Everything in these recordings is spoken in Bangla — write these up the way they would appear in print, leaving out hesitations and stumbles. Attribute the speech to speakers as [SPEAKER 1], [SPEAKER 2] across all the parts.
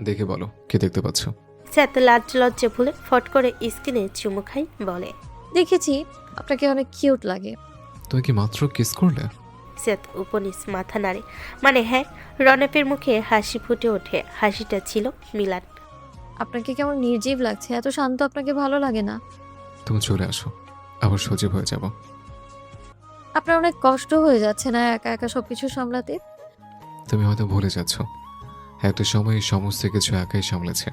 [SPEAKER 1] দেখে বলো কি দেখতে পাচ্ছ?
[SPEAKER 2] স্যাত লাজ লজ্জা ভুলে ফট করে স্কিনে চুমু খাই বলে।
[SPEAKER 3] দেখেছি, আপনাকে অনেক কিউট লাগে।
[SPEAKER 1] তুমি কি মাত্র কিস করলে?
[SPEAKER 2] স্যাত উপনিস মাথা নাড়ে। মানে হ্যাঁ। রনপের মুখে হাসি ফুটে ওঠে। হাসিটা ছিল মিলান।
[SPEAKER 3] আপনাকে কেমন নির্জীব লাগছে, এত শান্ত আপনাকে ভালো লাগে না?
[SPEAKER 1] তুমি চলে আসো, আবার সজীব হয়ে যাব।
[SPEAKER 3] আপনার অনেক কষ্ট হয়ে যাচ্ছে না একা একা সবকিছু সামলাতে?
[SPEAKER 1] তুমি হয়তো ভুলে যাচ্ছ, একটা সময় এই সমস্ত কিছু একাই সামলেছে।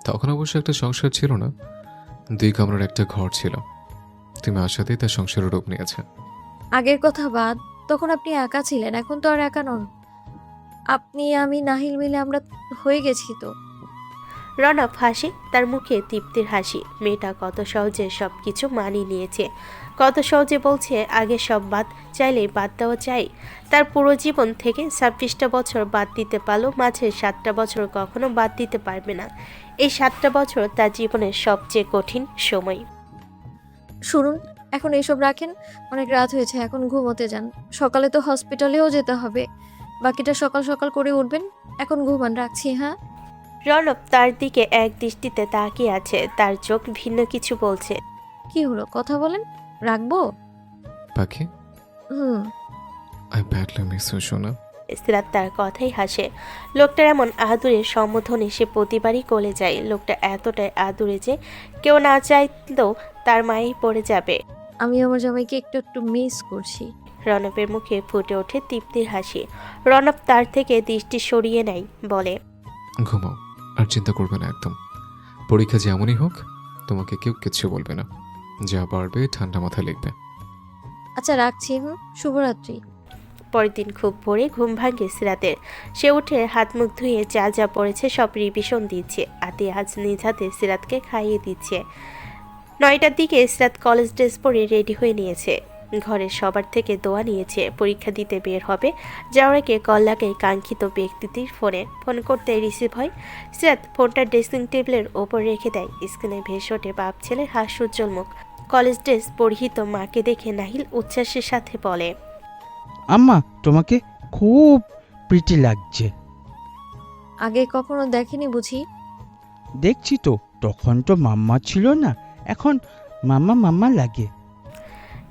[SPEAKER 1] তখন অবশ্য একটা সংসার ছিল না, 2 কামরার একটা ঘর ছিল। তুমি আসাতেই তার সংসারের রূপ নিয়েছে।
[SPEAKER 3] আগের কথা বাদ, তখন আপনি একা ছিলেন, এখন তো আর একা নন। আপনি, আমি, নাহিল মিলে আমরা হয়ে গেছি তো।
[SPEAKER 2] রনপ হাসি, তার মুখে তৃপ্তির হাসি। মেয়েটা কত সহজে সব কিছু মানিয়ে নিয়েছে, কত সহজে বলছে আগে সব বাদ চাইলেই বাদ দেওয়া চাই। তার পুরো জীবন থেকে 26টা বছর বাদ দিতে পারলো, মাঝে 7টা বছর কখনো বাদ দিতে পারবে না। এই 7টা বছর তার জীবনের সবচেয়ে কঠিন সময়।
[SPEAKER 3] শুনুন, এখন এসব রাখেন, অনেক রাত হয়েছে, এখন ঘুমোতে যান। সকালে তো হসপিটালেও যেতে হবে, বাকিটা সকাল সকাল করে উঠবেন। এখন ঘুমান, রাখছি। হ্যাঁ।
[SPEAKER 2] রনপ তার দিকে এক দৃষ্টিতে তাকিয়ে আছে, তার চোখ ভিন্ন কিছু বলছে।
[SPEAKER 3] কি হলো, কথা বলেন। রাখবো?
[SPEAKER 1] পাখি,
[SPEAKER 3] হুম।
[SPEAKER 1] আই ব্যাডলি মিস ইউ সোনা।
[SPEAKER 2] সিরাত তার কথাই হাসে। লোকটার এমন আদুরে সম্বোধনে সে প্রতিবারই কোলে যায়। লোকটা এতটাই আদুরে যে কেউ না চাইলেও তার মায়েই পড়ে যাবে।
[SPEAKER 3] আমি আমার জামাইকে একটু একটু মিস করছি।
[SPEAKER 2] রনপের মুখে ফুটে ওঠে তৃপ্তির হাসি। রনপ তার থেকে দৃষ্টি সরিয়ে নেয়, বলে,
[SPEAKER 1] ঘুমাও, আর চিন্তা করবে না একদম। পরীক্ষা যেমনই হোক, তোমাকে কেউ কিচ্ছু বলবে না। যা পারবে ঠান্ডা মাথায় লিখবে।
[SPEAKER 3] আচ্ছা, রাখছি। শুভরাত্রি।
[SPEAKER 2] পরের দিন খুব ভোরে ঘুম ভাঙে সিরাতের। সে উঠে হাত মুখ ধুয়ে যা যা পড়েছে সব রিভিশন দিচ্ছে। আতি আজ নিজ হাতে সিরাতকে খাইয়ে দিচ্ছে। 9টার দিকে সিরাত কলেজ ড্রেস পরে রেডি হয়ে নিয়েছে। ঘরের সবার থেকে দোয়া নিয়েছে, পরীক্ষা দিতে বের হবে। যাওয়ার আগে কল লাগে কাঙ্ক্ষিত ব্যক্তিটির ফোনে। ফোন করতে রিসিভ হয়। সিরাত ফোনটা ড্রেসিং টেবিলের ওপর রেখে দেয়। স্ক্রিনে ভেসে ওঠে বাপ ছেলের হাস্যোজ্জ্বল মুখ। কলেজ ড্রেস পরিহিত মাকে দেখে নাহিল উচ্ছ্বাসের সাথে বলে,
[SPEAKER 4] আম্মা, তোমাকে খুব প্রিটি লাগছে।
[SPEAKER 3] আগে কখনো দেখেনি বুঝি?
[SPEAKER 4] দেখছি তো, তখন তো মাম্মা ছিল না, এখন মাম্মা মাম্মা লাগে।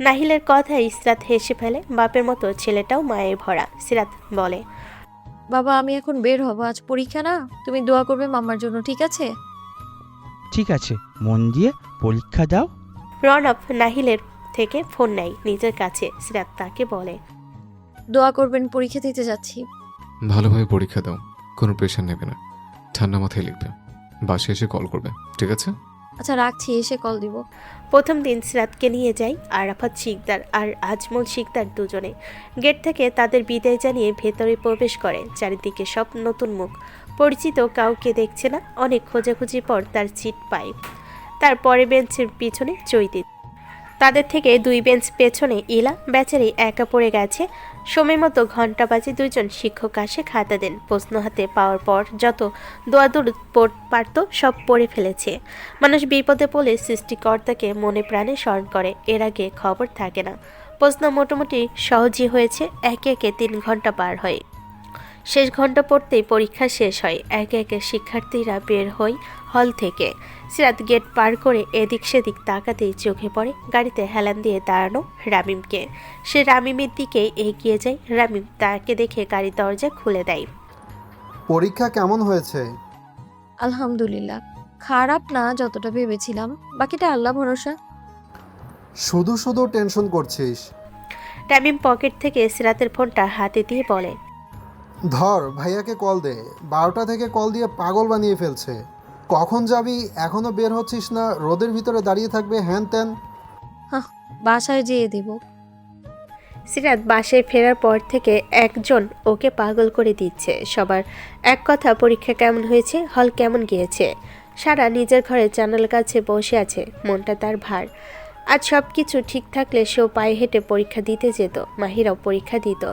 [SPEAKER 2] নাহিলের কথায় সিরাত হেসে ফেলে। বাপের মতো ছেলেটাও মায়ে ভরা। সিরাত বলে,
[SPEAKER 3] বাবা, আমি এখন বের হব, আজ পরীক্ষা না। তুমি দোয়া করবে মাম্মার জন্য, ঠিক আছে?
[SPEAKER 4] ঠিক আছে, মন দিয়ে পরীক্ষা দাও।
[SPEAKER 2] রনপ নাহিলের থেকে ফোন নেয় নিজের কাছে। সিরাত তাকে বলে,
[SPEAKER 3] দোয়া করবেন, পরীক্ষা দিতে যাচ্ছি।
[SPEAKER 1] ভালোভাবে পরীক্ষা দাও, কোনো প্রেশার নেবে না, ঠান্ডা মাথায় লিখবে। বাসায় এসে কল করবে, ঠিক আছে?
[SPEAKER 3] আচ্ছা, রাখছি, এসে কল দিব।
[SPEAKER 2] প্রথম দিন সিরাতকে নিয়ে যায় আরাফাত শিকদার আর আজমল শিকদার দুজনে। গেট থেকে তাদের বিদায় জানিয়ে ভেতরে প্রবেশ করে। চারিদিকে সব নতুন মুখ, পরিচিত কাউকে দেখছে না। অনেক খোঁজাখুঁজির পর তার সিট পায়। তার পরে বেঞ্চের পিছনে চৈতি। তাদের থেকে 2 বেঞ্চ পেছনে ইলা বেচারি একা পড়ে গেছে। সময় মতো ঘন্টা বাজে। 2জন শিক্ষক আসে, খাতা দেন। প্রশ্ন হাতে পাওয়ার পর যত দোয়াদুর পারত সব পড়ে ফেলেছে। মানুষ বিপদে পড়লে সৃষ্টিকর্তাকে মনে প্রাণে স্মরণ করে, এর আগে খবর থাকে না। প্রশ্ন মোটামুটি সহজই হয়েছে। একে একে 3 ঘন্টা পার হয়। শেষ ঘন্টা পড়তেই পরীক্ষা শেষ হয়। একে একে শিক্ষার্থীরা বের হয় হল থেকে। সিরাত গেট পার করে এদিক সেদিক তাকাতেই চোখে পড়ে গাড়িতে হেলান দিয়ে দাঁড়ানো রামিমকে। সে রামিমের দিকে এগিয়ে যায়। রামিম তাকে দেখে গাড়ির দরজা খুলে দেয়।
[SPEAKER 5] পরীক্ষা কেমন হয়েছে?
[SPEAKER 3] আলহামদুলিল্লাহ, খারাপ না যতটা ভেবেছিলাম, বাকিটা আল্লাহ ভরসা।
[SPEAKER 5] শুধু শুধু টেনশন করছিস।
[SPEAKER 2] রামিম পকেট থেকে সিরাতের ফোনটা হাতে দিয়ে বলে,
[SPEAKER 5] ধর, ভাইয়াকে কল দে। 12টা থেকে কল দিয়ে পাগল বানিয়ে ফেলছে। কখন যাবি, এখনো বের হচ্ছিস না, রোদের ভিতরে দাঁড়িয়ে থাকবে, হ্যান ত্যান।
[SPEAKER 3] হ্যাঁ, বাসায় যেয়ে দেব।
[SPEAKER 2] সিরাত বাসায় ফেরার পর থেকে একজন ওকে পাগল করে দিচ্ছে। সবার এক কথা, পরীক্ষা কেমন হয়েছে, হল কেমন গিয়েছে। সারা নিজের ঘরে জানালার কাছে বসে আছে, মনটা তার ভার। আজ সব কিছু ঠিক থাকলে সেও পায়ে হেঁটে পরীক্ষা দিতে যেত, মাহিরাও পরীক্ষা দিত।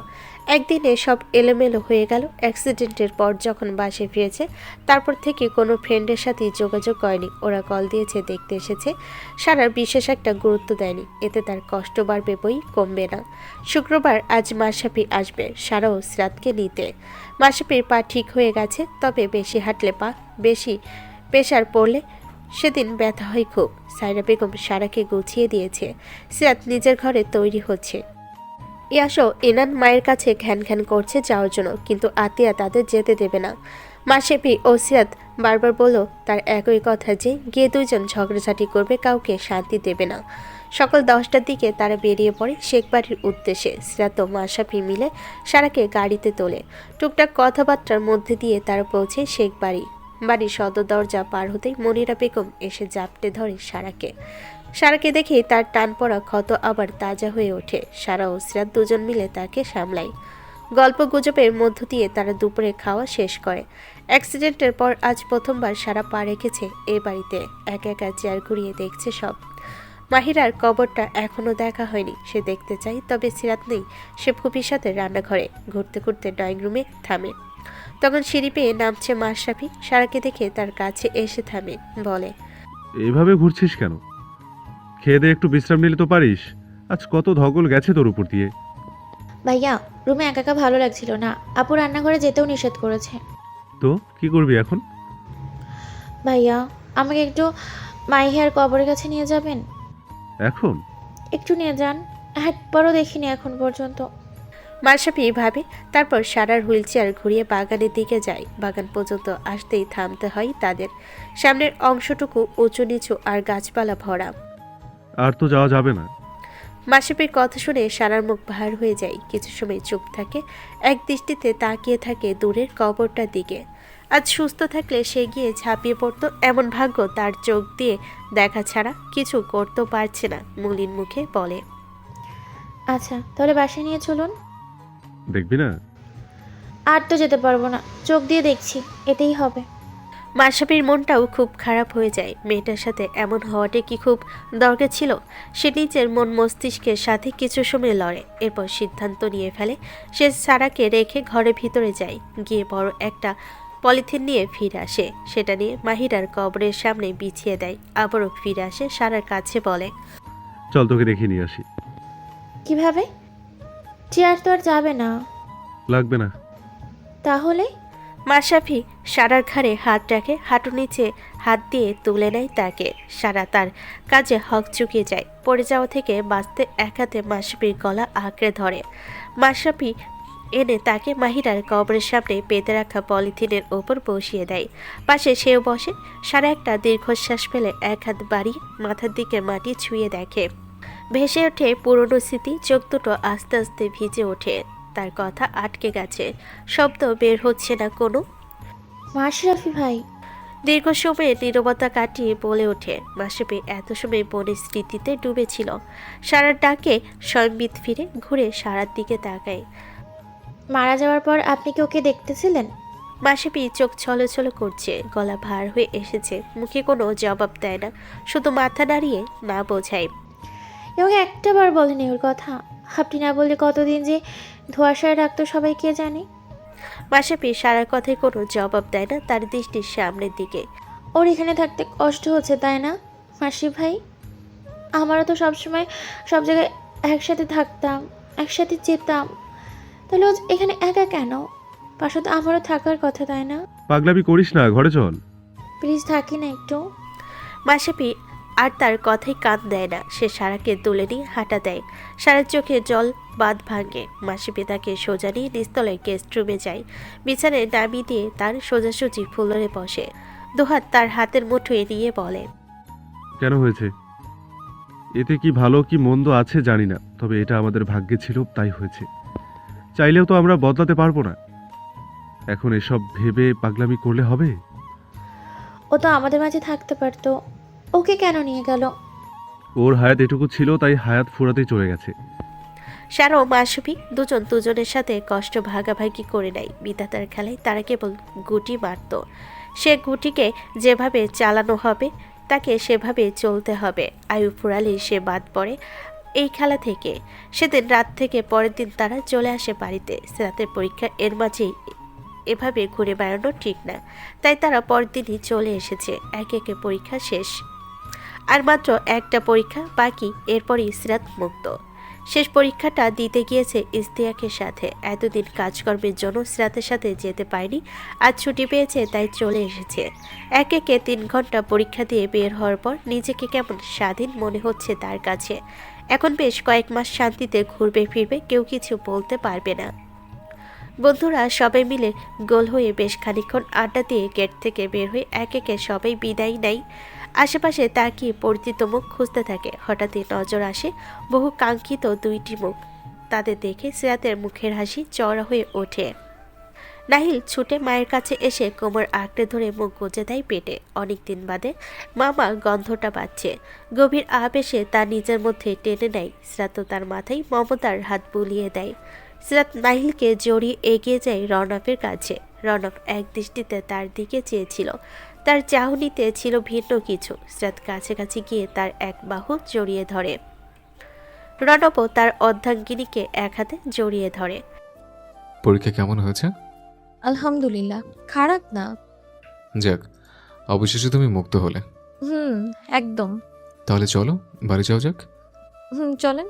[SPEAKER 2] একদিনে সব এলোমেলো হয়ে গেল। অ্যাক্সিডেন্টের পর যখন বাসে ফিরেছে তারপর থেকে কোনো ফ্রেন্ডের সাথেই যোগাযোগ করেনি। ওরা কল দিয়েছে, দেখতে এসেছে, সারার বিশেষ একটা গুরুত্ব দেয়নি। এতে তার কষ্ট বাড়বে বই কমবে না। শুক্রবার আজ মাসাপি আসবে সারাও সিরাতকে নিতে। মাসাপির পা ঠিক হয়ে গেছে, তবে বেশি হাঁটলে পা বেশি প্রেশার পড়লে সেদিন ব্যথা হয় খুব। সায়রা বেগম সারাকে গুছিয়ে দিয়েছে। সিরাত নিজের ঘরে তৈরি হচ্ছে। ইয়াসও এনান মায়ের কাছে ঘ্যান ঘ্যান করছে যাওয়ার জন্য, কিন্তু আতিয়া তাদের যেতে দেবে না। মাসেপি ও সিরাত বারবার বলল তার একই কথা যে গিয়ে দুইজন ঝগড়াঝাটি করবে, কাউকে শান্তি দেবে না। সকাল 10টার দিকে তারা বেরিয়ে পড়ে শেখ বাড়ির উদ্দেশ্যে। সিরাত ও মাসাপি মিলে সারাকে গাড়িতে তোলে। টুকটাক কথাবার্তার মধ্যে দিয়ে তারা পৌঁছে শেখ বাড়ি। বাড়ির সদর দরজা পার হতেই মনিরা বেগম এসে জাপটে ধরে সারাকে। সারাকে দেখে তার টান পড়া ক্ষত আবার তাজা হয়ে ওঠে। সারা ও সিরাত দুজন মিলে তাকে সামলায়। গল্প গুজবের মধ্য দিয়ে তারা দুপুরে খাওয়া শেষ করে। অ্যাক্সিডেন্টের পর আজ প্রথমবার সারা পা রেখেছে এ বাড়িতে। একা একা চেয়ার ঘুরিয়ে দেখছে সব। মাহিরার কবরটা এখনো দেখা হয়নি, সে দেখতে চায়, তবে সিরাত নেই। সে ফুপির সাথে রান্নাঘরে। ঘুরতে ঘুরতে ড্রয়িং রুমে থামে। তখন সিঁড়ি পেয়ে নামছে মাশরাফি। সারাকে দেখে তার কাছে এসে থামে, বলে,
[SPEAKER 6] এইভাবে ঘুরছিস কেন? খেয়ে দিয়ে একটু বিশ্রাম নিলে তো পারিস। আজ কত ধকল গেছে তোর উপর দিয়ে।
[SPEAKER 7] ভাইয়া, রুমে একা একা ভালো লাগছিল না, আপু রান্নাঘরে যেতেও নিষেধ করেছে।
[SPEAKER 6] তো কি করবি এখন?
[SPEAKER 7] ভাইয়া, আমাকে একটু মাইহার কবরের কাছে নিয়ে যাবেন?
[SPEAKER 6] এখন?
[SPEAKER 7] একটু নিয়ে যান, একবারও দেখিনি এখন পর্যন্ত।
[SPEAKER 2] মাশরাফি ভাবে, তারপর সারার হুইল চেয়ার ঘুরিয়ে বাগানের দিকে যায়। বাগান পর্যন্ত আসতেই থামতে হয় তাদের। সামনের অংশটুকু উঁচু নিচু আর গাছপালা ভরা।
[SPEAKER 6] আর তো যাওয়া যাবে না।
[SPEAKER 2] মাশরাফির কথা শুনে সারার মুখ ভার হয়ে যায়। কিছু সময় চুপ থাকে, এক দৃষ্টিতে তাকিয়ে থাকে দূরের কবরটার দিকে। আজ সুস্থ থাকলে সে গিয়ে ঝাঁপিয়ে পড়তো, এমন ভাগ্য তার চোখ দিয়ে দেখা ছাড়া কিছু করতেও পারছে না। মলিন মুখে বলে,
[SPEAKER 7] আচ্ছা, তাহলে বাসায় নিয়ে চলুন।
[SPEAKER 6] দেখবি না?
[SPEAKER 7] আর তো যেতে পারবো না, চোখ দিয়ে দেখছি, এটাই হবে।
[SPEAKER 2] মাশরাফির মনটাও খুব খারাপ হয়ে যায়। মেয়েটার সাথে এমন হওয়াটা কি খুব দরকার ছিল? সে নিজের মন মস্তিষ্কের সাথে কিছু সময় লড়ে, এরপর সিদ্ধান্ত নিয়ে ফেলে সে সারাকে রেখে ঘরের ভিতরে যায়। গিয়ে বড় একটা পলিথিন নিয়ে ফিরে আসে। সেটা নিয়ে মাহিরার কবরের সামনে বিছিয়ে দেয়। আবারও ফিরে আসে সারার কাছে, বলে,
[SPEAKER 6] চল তোকে দেখে নিয়ে আসি।
[SPEAKER 7] কিভাবে? চেয়ার তো আর যাবে না।
[SPEAKER 6] লাগবে না।
[SPEAKER 7] তাহলে?
[SPEAKER 2] মাশরাফি সারার ঘাড়ে হাত রাখে, হাঁটু নিচে হাত দিয়ে তুলে নেয় তাকে। সারা তার কাজে হক চুকিয়ে যায়। পড়ে যাওয়া থেকে বাঁচতে এক হাতে মাশরাফির গলা আঁকড়ে ধরে। মাশরাফি এনে তাকে মাহিরার কবরের সামনে পেতে রাখা পলিথিনের ওপর বসিয়ে দেয়। পাশে সেও বসে। সারা একটা দীর্ঘশ্বাস ফেলে এক হাত বাড়িয়ে মাথার দিকে মাটি ছুঁয়ে দেখে। ভেসে ওঠে পুরনো স্মৃতি। চোখ দুটো আস্তে আস্তে ভিজে ওঠে। তার কথা আটকে গেছে, শব্দ বের হচ্ছে না কোনো।
[SPEAKER 7] মাশরাফি ভাই।
[SPEAKER 2] দীর্ঘ সময়ে নীরবতা কাটিয়ে বলে ওঠে। মাশরাফি এত সময় বোনের স্মৃতিতে ডুবেছিল। সারার ডাকে সম্বিত ফিরে ঘুরে সারার দিকে তাকায়।
[SPEAKER 7] মারা যাওয়ার পর আপনি কি ওকে দেখতেছিলেন?
[SPEAKER 2] মাশরাফি চোখ ছলছল করছে, গলা ভার হয়ে এসেছে। মুখে কোনো জবাব দেয় না, শুধু মাথা নাড়িয়ে না বোঝায়।
[SPEAKER 7] এবং একটা বার বলেনি ওর কথা? আপনি না বললে কতদিন যে ধোঁয়াশায় রাখতো সবাই কে জানে।
[SPEAKER 2] মাশরাফি সারার কথায় কোনো জবাব দেয় না, তার দৃষ্টির সামনের দিকে।
[SPEAKER 7] ওর এখানে থাকতে কষ্ট হচ্ছে তাই না মাসি ভাই? আমারও তো সবসময় সব জায়গায় একসাথে থাকতাম, একসাথে যেতাম, তাহলে ও এখানে একা কেন? পাশে তো আমারও থাকার কথা তাই না?
[SPEAKER 6] পাগলামি করিস না, ঘরে চল।
[SPEAKER 7] প্লিজ থাকি না একটু।
[SPEAKER 2] মাশরাফি আর তার কথাই কান দেয় না। সে সারাকে তুলে নিয়ে হাঁটা দেয়। সারার চোখে জল বাঁধ ভাঙে। মাসিপি তাকে সোজা নিয়ে নিস্তলায় গেস্ট রুমে যায়। বিছানায় নামিয়ে দিয়ে তার সোজাসুজি ফুলরে বসে। দুহাত তার হাতের মুঠোয় নিয়ে বলে,
[SPEAKER 6] কেন হয়েছে? এতে কি ভালো কি মন্দ আছে জানি না, তবে এটা আমাদের ভাগ্যে ছিল, তাই হয়েছে। চাইলেও তো আমরা বদলাতে পারবো না। এখন এসব ভেবে পাগলামি করলে হবে?
[SPEAKER 7] ও তো আমাদের মাঝে থাকতে পারতো, ওকে কেন নিয়ে গেল?
[SPEAKER 6] ওর হায়াত এটুকু ছিল, তাই হায়াত ফুরাতেই চলে গেছে।
[SPEAKER 2] সারা ও মাসুফি দুজন দুজনের সাথে কষ্ট ভাগাভাগি করে নেয়। বিধাতার খেলায় তারা কেবল গুটি মারত। সে গুটিকে যেভাবে চালানো হবে তাকে সেভাবে চলতে হবে। আয়ু ফুরালে সে বাদ পড়ে এই খেলা থেকে। সেদিন রাত থেকে পরের দিন তারা চলে আসে বাড়িতে। সিরাতের পরীক্ষা, এর মাঝেই এভাবে ঘুরে বেড়ানো ঠিক না, তাই তারা পরের দিনই চলে এসেছে। একে একে পরীক্ষা শেষ, আর মাত্র একটা পরীক্ষা বাকি, এরপরই সিরাত মুক্ত। শেষ পরীক্ষাটা দিতে গিয়েছে ইস্তিয়াকের সাথে। এতদিন কাজকর্মের জন্য সিরাতের সাথে যেতে পারেনি, আজ ছুটি পেয়েছে তাই চলে এসেছে। একে একে 3 ঘন্টা পরীক্ষা দিয়ে বের হওয়ার পর নিজেকে কেমন স্বাধীন মনে হচ্ছে তার কাছে। এখন বেশ কয়েক মাস শান্তিতে ঘুরবে ফিরবে, কেউ কিছু বলতে পারবে না। বন্ধুরা সবাই মিলে গোল হয়ে বেশ খানিকক্ষণ আড্ডা দিয়ে গেট থেকে বের হয়ে এক একে সবাই বিদায় নেয়। আশেপাশে তাকিয়ে পরিচিত মুখ খুঁজতে থাকে। হঠাৎই নজর আসে বহু কাঙ্ক্ষিত 2টি মুখ। তাদের দেখে সিরাতের মুখের হাসি চওড়া হয়ে ওঠে। নাহিল ছুটে মায়ের কাছে এসে কোমর আঁকড়ে ধরে মুখ গুজে দেয় পেটে। অনেকদিন বাদে মামা গন্ধটা পাচ্ছে। গভীর আবেশে তা নিজের মধ্যে টেনে নেয়। সিরাতও তার মাথায় মমতার হাত বুলিয়ে দেয়। সিরাত নাহিলকে জড়িয়ে এগিয়ে যায় রনফের কাছে। রনফ এক দৃষ্টিতে তার দিকে চেয়েছিল, তার চাহনিতে ছিল ভিন্ন কিছু। সিরাত কাছাকাছি গিয়ে তার এক বাহু জড়িয়ে ধরে। রনফও তার অর্ধাঙ্গিনীকে এক হাতে জড়িয়ে ধরে।
[SPEAKER 1] পরীক্ষা কেমন হয়েছে?
[SPEAKER 3] আলহামদুলিল্লাহ, খারাপ না।
[SPEAKER 1] যাক, অবশেষে তুমি মুক্ত হলে।
[SPEAKER 3] একদম।
[SPEAKER 1] তাহলে চলো বাড়ি যাও যাক।
[SPEAKER 3] চলেন।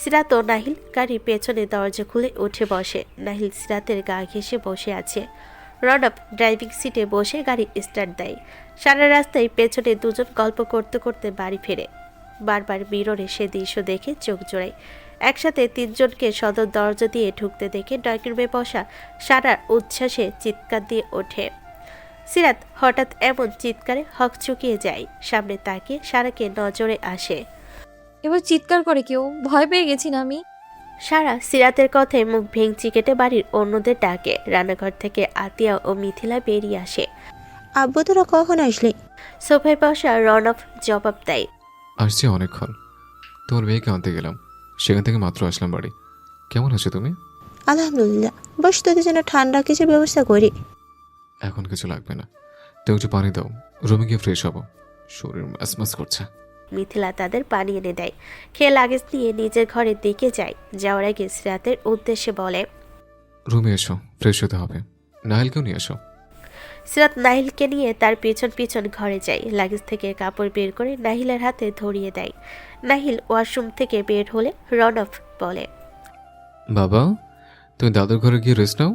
[SPEAKER 2] সিরাত ও নাহিল গাড়ির পেছনে দরজা খুলে উঠে বসে। নাহিল সিরাতের গা ঘেঁষে বসে আছে। রনব ড্রাইভিং সিটে বসে গাড়ি স্টার্ট দেয়। সারা রাস্তায় পেছনে দুজন গল্প করতে করতে বাড়ি ফেরে। বারবার মিররে সে দৃশ্য দেখে চোখ জোড়ায়। একসাথে 3 জনকে সদর দরজা দিয়ে ঢুকতে দেখে ড্রয়িং রুমে বসা সারার উচ্ছ্বাসে চিৎকার দিয়ে ওঠে। সিরাত হঠাৎ এমন চিৎকারে হকচকিয়ে যায়। সামনে তাকিয়ে সারাকে নজরে আসে।
[SPEAKER 3] এবার চিৎকার করে কেউ, ভয় পেয়ে গেছি না আমি।
[SPEAKER 2] সারা সিরাতের কথায় মুখ ভেঙচি কেটে বাড়ির অন্যদের ডাকে। রান্নাঘর থেকে আতিয়া ও মিথিলা বেরিয়ে আসে।
[SPEAKER 8] আব্বু তোরা কখন আসলে?
[SPEAKER 2] সোফায় বসা রনফ জবাব দেয়।
[SPEAKER 1] আসছি অনেকক্ষণ, তোমার মেয়েকে আনতে গেলাম, সেখান থেকে মাত্র আসলাম বাড়ি। কেমন আছো তুমি?
[SPEAKER 8] আলহামদুলিল্লাহ। বস, তোদের জন্য ঠান্ডা কিছু ব্যবস্থা করি।
[SPEAKER 1] এখন কিছু লাগবে না, তুমি একটু পানি দাও, রুমে গিয়ে ফ্রেশ হবো, শরীর ম্যাসম্যাস করছে।
[SPEAKER 2] মিথিলা তাদের পানি এনে দেয়। খেয়ে লাগেজ নিয়ে নিজের ঘরের দিকে যায়। যাওয়ার আগে সিরাতের উদ্দেশ্যে বলে,
[SPEAKER 1] রুমে এসো, ফ্রেশ হতে হবে, নাহিলকেও নিয়ে এসো।
[SPEAKER 2] সিরাত নাহিলকে নিয়ে তার পিছন পিছন ঘরে যায়। লাগেজ থেকে কাপড় বের করে নাহিলের হাতে ধরিয়ে দেয়। নাহিল ওয়াশরুম থেকে বের হলে রনফ বলে,
[SPEAKER 1] বাবা তুমি দাদুর ঘরে গিয়ে রেস্ট নাও।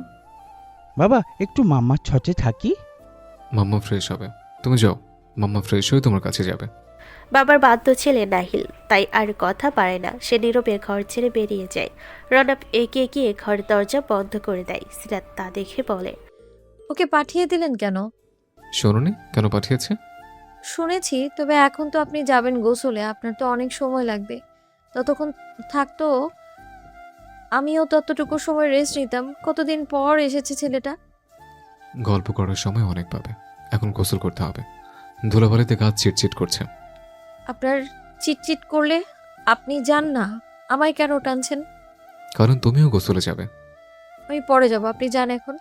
[SPEAKER 4] বাবা একটু মাম্মার ছটে থাকি।
[SPEAKER 1] মাম্মা ফ্রেশ হবে, তুমি যাও, মাম্মা ফ্রেশ হয়ে তোমার কাছে যাবে।
[SPEAKER 2] বাবার বাধ্য ছেলে নাহিল, তাই আর কথা পারে না। সে নীরবে ঘর ছেড়ে বেরিয়ে যায়। রনব এগিয়ে গিয়ে ঘরের দরজা বন্ধ করে দেয়। সিরাত তা দেখে বলে,
[SPEAKER 3] ওকে পাঠিয়ে দিলেন কেন?
[SPEAKER 1] শোনোনি কেন পাঠিয়েছে?
[SPEAKER 3] শুনেছি, তবে এখন তো আপনি যাবেন গোসলে, আপনার তো অনেক সময় লাগবে। ততক্ষণ থাকতো আমিও ততটুকু সময় রেস্ট নিতাম। কতদিন পর এসেছে ছেলেটা।
[SPEAKER 1] গল্প করার সময় অনেক পাবে, এখন গোসল করতে হবে, ধুলাবালিতে গাছ চিটচিট করছে।
[SPEAKER 3] আপনার চিটচিট করলে আপনি যান না, আমায় কেন টানছেন?
[SPEAKER 1] কারণ তুমিও গোসলে যাবে।
[SPEAKER 3] আমি পরে যাব, আপনি যান এখন।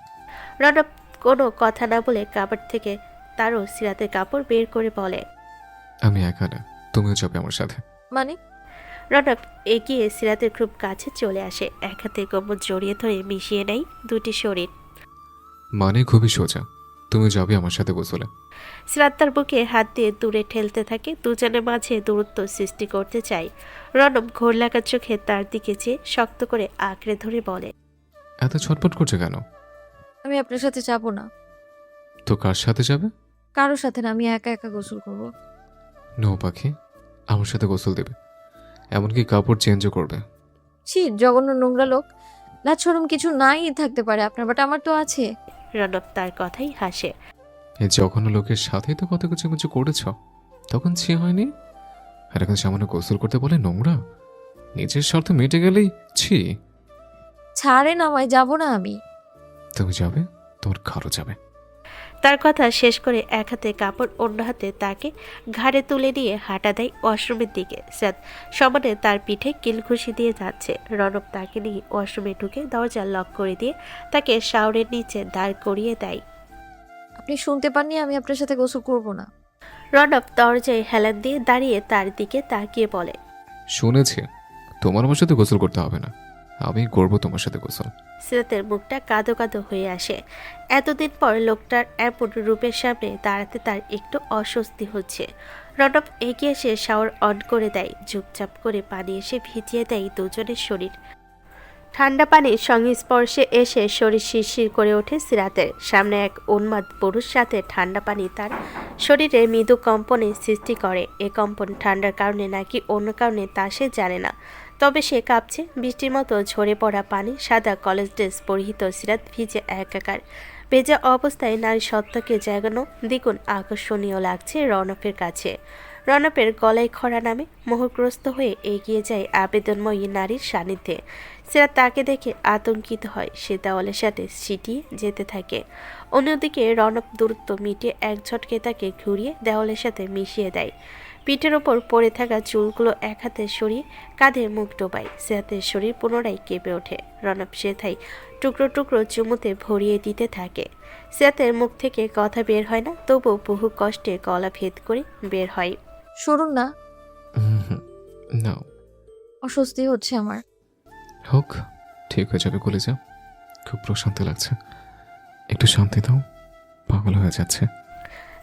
[SPEAKER 2] রনব কোনো কথা না বলে কাপড় থেকে তারও সিরাতের কাপড় বের করে বলে,
[SPEAKER 1] আমি একা না, তুমিও যাবে আমার সাথে।
[SPEAKER 3] মানে?
[SPEAKER 2] রনব এগিয়ে সিরাতের খুব কাছে চলে আসে। এক হাতে কোমর জড়িয়ে ধরে মিশিয়ে নেয় দুটি শরীর।
[SPEAKER 1] মানে খুবই সোজা, তুমি যাবে আমার সাথে গোসলে।
[SPEAKER 2] সিরাত তার বুকে হাত দিয়ে দূরে ঠেলতে থাকে। দুজনের মাঝে দূরত্ব সৃষ্টি করতে চায়। রনব ঘোর লাগা চোখে তার দিকে চেয়ে শক্ত করে আঁকড়ে ধরে বলে,
[SPEAKER 1] এত ছটপট করছে কেন?
[SPEAKER 3] আমি আপনার সাথে যাব না।
[SPEAKER 1] তো কার সাথে যাবে?
[SPEAKER 3] কারোর সাথে না, আমি একা একা গোসল করব।
[SPEAKER 1] নো পাখি, আমার সাথে গোসল দেবে, এমনকি কাপড় চেঞ্জও করবে।
[SPEAKER 3] ছি, জঘন্য নোংরা লোক। লাজ শরম কিছু নাই থাকতে পারে আপনার, বাট আমার তো আছে।
[SPEAKER 2] রনব তার কথাই হাসে।
[SPEAKER 1] এই জঘন্য লোকের সাথেই তো কত কিছু কিছু করেছ, তখন ছি হয়নি? আর এখন সামান্য গোসল করতে বলে নোংরা? নিজের স্বার্থ মিটে গেলেই ছি।
[SPEAKER 3] ছাড়েন আমায়, যাব না আমি।
[SPEAKER 1] তুমি যাবে, তোমার ঘরও যাবে।
[SPEAKER 2] তার কথা শেষ করে এক হাতে কাপড়, অন্য হাতে তাকে ঘাড়ে তুলে নিয়ে হাঁটা দেয় ওয়াশরুমের দিকে। সিরাত সমানে তার পিঠে কিলঘুষি দিয়ে যাচ্ছে। রনব তাকে নিয়ে ওয়াশরুমে ঢুকে দরজা লক করে দিয়ে তাকে শাওরের নিচে দাঁড় করিয়ে দেয়।
[SPEAKER 3] আপনি শুনতে পাননি আমি আপনার সাথে গোসল করব না।
[SPEAKER 2] রণব দরজায় হেলান দিয়ে দাঁড়িয়ে তার দিকে তাকিয়ে বলে,
[SPEAKER 1] শুনেছি তোমার আমার সাথে গোসল করতে হবে না, আমি করবো তোমার সাথে গোসল।
[SPEAKER 2] সিরাতের মুখটা কাঁদো কাঁদো হয়ে আসে। এতদিন পর লোকটার এমন রূপের সামনে দাঁড়াতে তার একটু অস্বস্তি হচ্ছে। রণব এগিয়ে এসে শাওয়ার অন করে দেয়, চুপচাপ করে পানি এসে ভিজিয়ে দেয় দুজনের শরীর। ঠান্ডা পানির সংস্পর্শে এসে শরীর শিরশির করে ওঠে সিরাতের। সামনে এক উন্মাদ পুরুষ সাথে ঠান্ডা পানি তার শরীরে মৃদু কম্পনের সৃষ্টি করে। এ কম্পন ঠান্ডার কারণে নাকি অন্য কারণে তা সে জানে না, তবে সে কাঁপছে। বৃষ্টির মতো ঝরে পড়া পানি, সাদা কলেজ ড্রেস পরিহিত সিরাত ভিজে একাকার। ভেজা অবস্থায় নারী সত্ত্বকে জাগানো দ্বিগুণ আকর্ষণীয় লাগছে রণবের কাছে। রণবের গলায় খরা নামে মোহগ্রস্ত হয়ে এগিয়ে যায় আবেদনময়ী নারীর সান্নিধ্যে। সিরাত তাকে দেখে আতঙ্কিত হয়, সে দেওয়ালের সাথে ছিটিয়ে যেতে থাকে। অন্যদিকে রণব দূরত্ব মিটিয়ে এক ঝটকে তাকে ঘুরিয়ে দেওয়ালের সাথে মিশিয়ে দেয়। পিঠের ওপর পড়ে থাকা চুলগুলো এক হাতে সরিয়ে কাঁধে মুখ ডোবায়। সিরাতের শরীর পুনরায় কেঁপে ওঠে। রণব সেথায় টুকরো টুকরো চুমুতে ভরিয়ে দিতে থাকে। সিরাতের মুখ থেকে কথা বের হয় না, তবু বহু কষ্টে গলা ভেদ করে বের হয়।
[SPEAKER 3] সরুন না,
[SPEAKER 1] নাও
[SPEAKER 3] অস্বস্তি হচ্ছে আমার।
[SPEAKER 1] হোক, ঠিক হয়ে যাবে কলেজা। খুব প্রশান্তি লাগছে, একটু শান্তি দাও, পাগল হয়ে যাচ্ছে।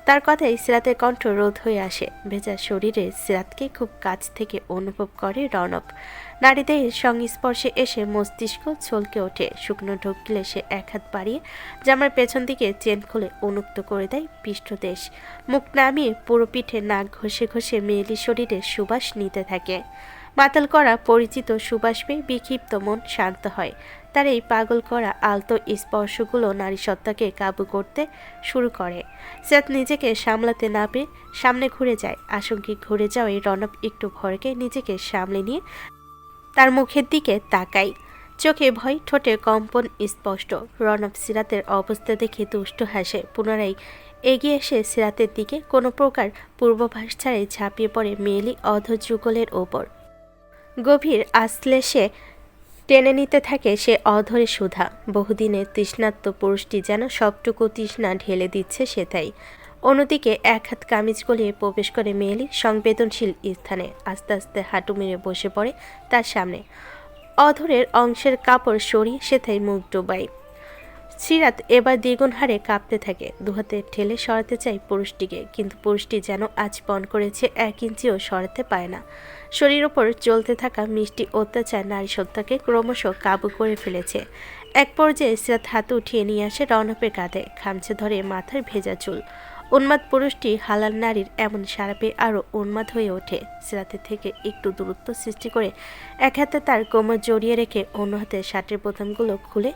[SPEAKER 2] তার কথায় সিরাতের কণ্ঠ রোধ হয়ে আসে। ভেজা শরীরে সিরাতকে খুব কাছ থেকে অনুভব করে রণব। নারীদেহের সংস্পর্শে এসে মস্তিষ্ক ছলকে ওঠে। শুকনো ঢোক গিলে সে এক হাত বাড়িয়ে জামার পেছন দিকে চেন খুলে উন্মুক্ত করে দেয় পৃষ্ঠদেশ। মুখ নামিয়ে পুরো পিঠে নাক ঘষে ঘষে মেয়েলি শরীরে সুবাস নিতে থাকে। মাতাল করা পরিচিত সুবাস পেয়ে বিক্ষিপ্ত মন শান্ত হয়। তার এই পাগল করা আলতো স্পর্শগুলো নারী সত্তাকে কাবু করতে শুরু করে। সিরাত নিজেকে সামলাতে না পেরে সামনে ঘুরে যায়। আশঙ্কিত ঘুরে যাওয়ায় রণব একটু ভরকে নিজেকে সামলে নিয়ে তার মুখের দিকে তাকায়। চোখে ভয়, ঠোঁটে কম্পন স্পষ্ট। রণব সিরাতের অবস্থা দেখে দুষ্ট হাসে। পুনরায় এগিয়ে এসে সিরাতের দিকে কোনো প্রকার পূর্বাভাস ছাড়াই ঝাঁপিয়ে পড়ে মেয়েলি অধযুগলের ওপর। গভীর আশ্লেষে টেনে নিতে থাকে সে অধরে সুধা। বহুদিনের তৃষ্ণাত্ম পুরুষটি যেন সবটুকু তৃষ্ণা ঢেলে দিচ্ছে সেটাই। অন্যদিকে এক হাত কামিজ গলিয়ে প্রবেশ করে মেয়েলি সংবেদনশীল স্থানে। আস্তে আস্তে হাঁটু মেরে বসে পড়ে তার সামনে। অধরের অংশের কাপড় সরিয়ে সেথায় মুখ ডোবায়। সিরাত এবার দ্বিগুণ হারে কাঁপতে থাকে। দুহাতে ঠেলে সরাতে চায় পুরুষটিকে, কিন্তু পুরুষটি যেন আজ পণ করেছে 1 ইঞ্চিও সরাতে পারে না। শরীর ওপর চলতে থাকা মিষ্টি অত্যাচার নারী সত্তাকে ক্রমশ কাবু করে ফেলেছে। এক পর্যায়ে সিরাত হাত উঠিয়ে নিয়ে আসে রণবের কাঁধে, খামচে ধরে মাথার ভেজা চুল। উন্মাদ পুরুষটি হালাল নারীর এমন সারা পেয়ে আরও উন্মাদ হয়ে ওঠে। সিরাতের থেকে একটু দূরত্ব সৃষ্টি করে এক হাতে তার কোমর জড়িয়ে রেখে অন্য হাতে শার্টের বোতামগুলো খুলে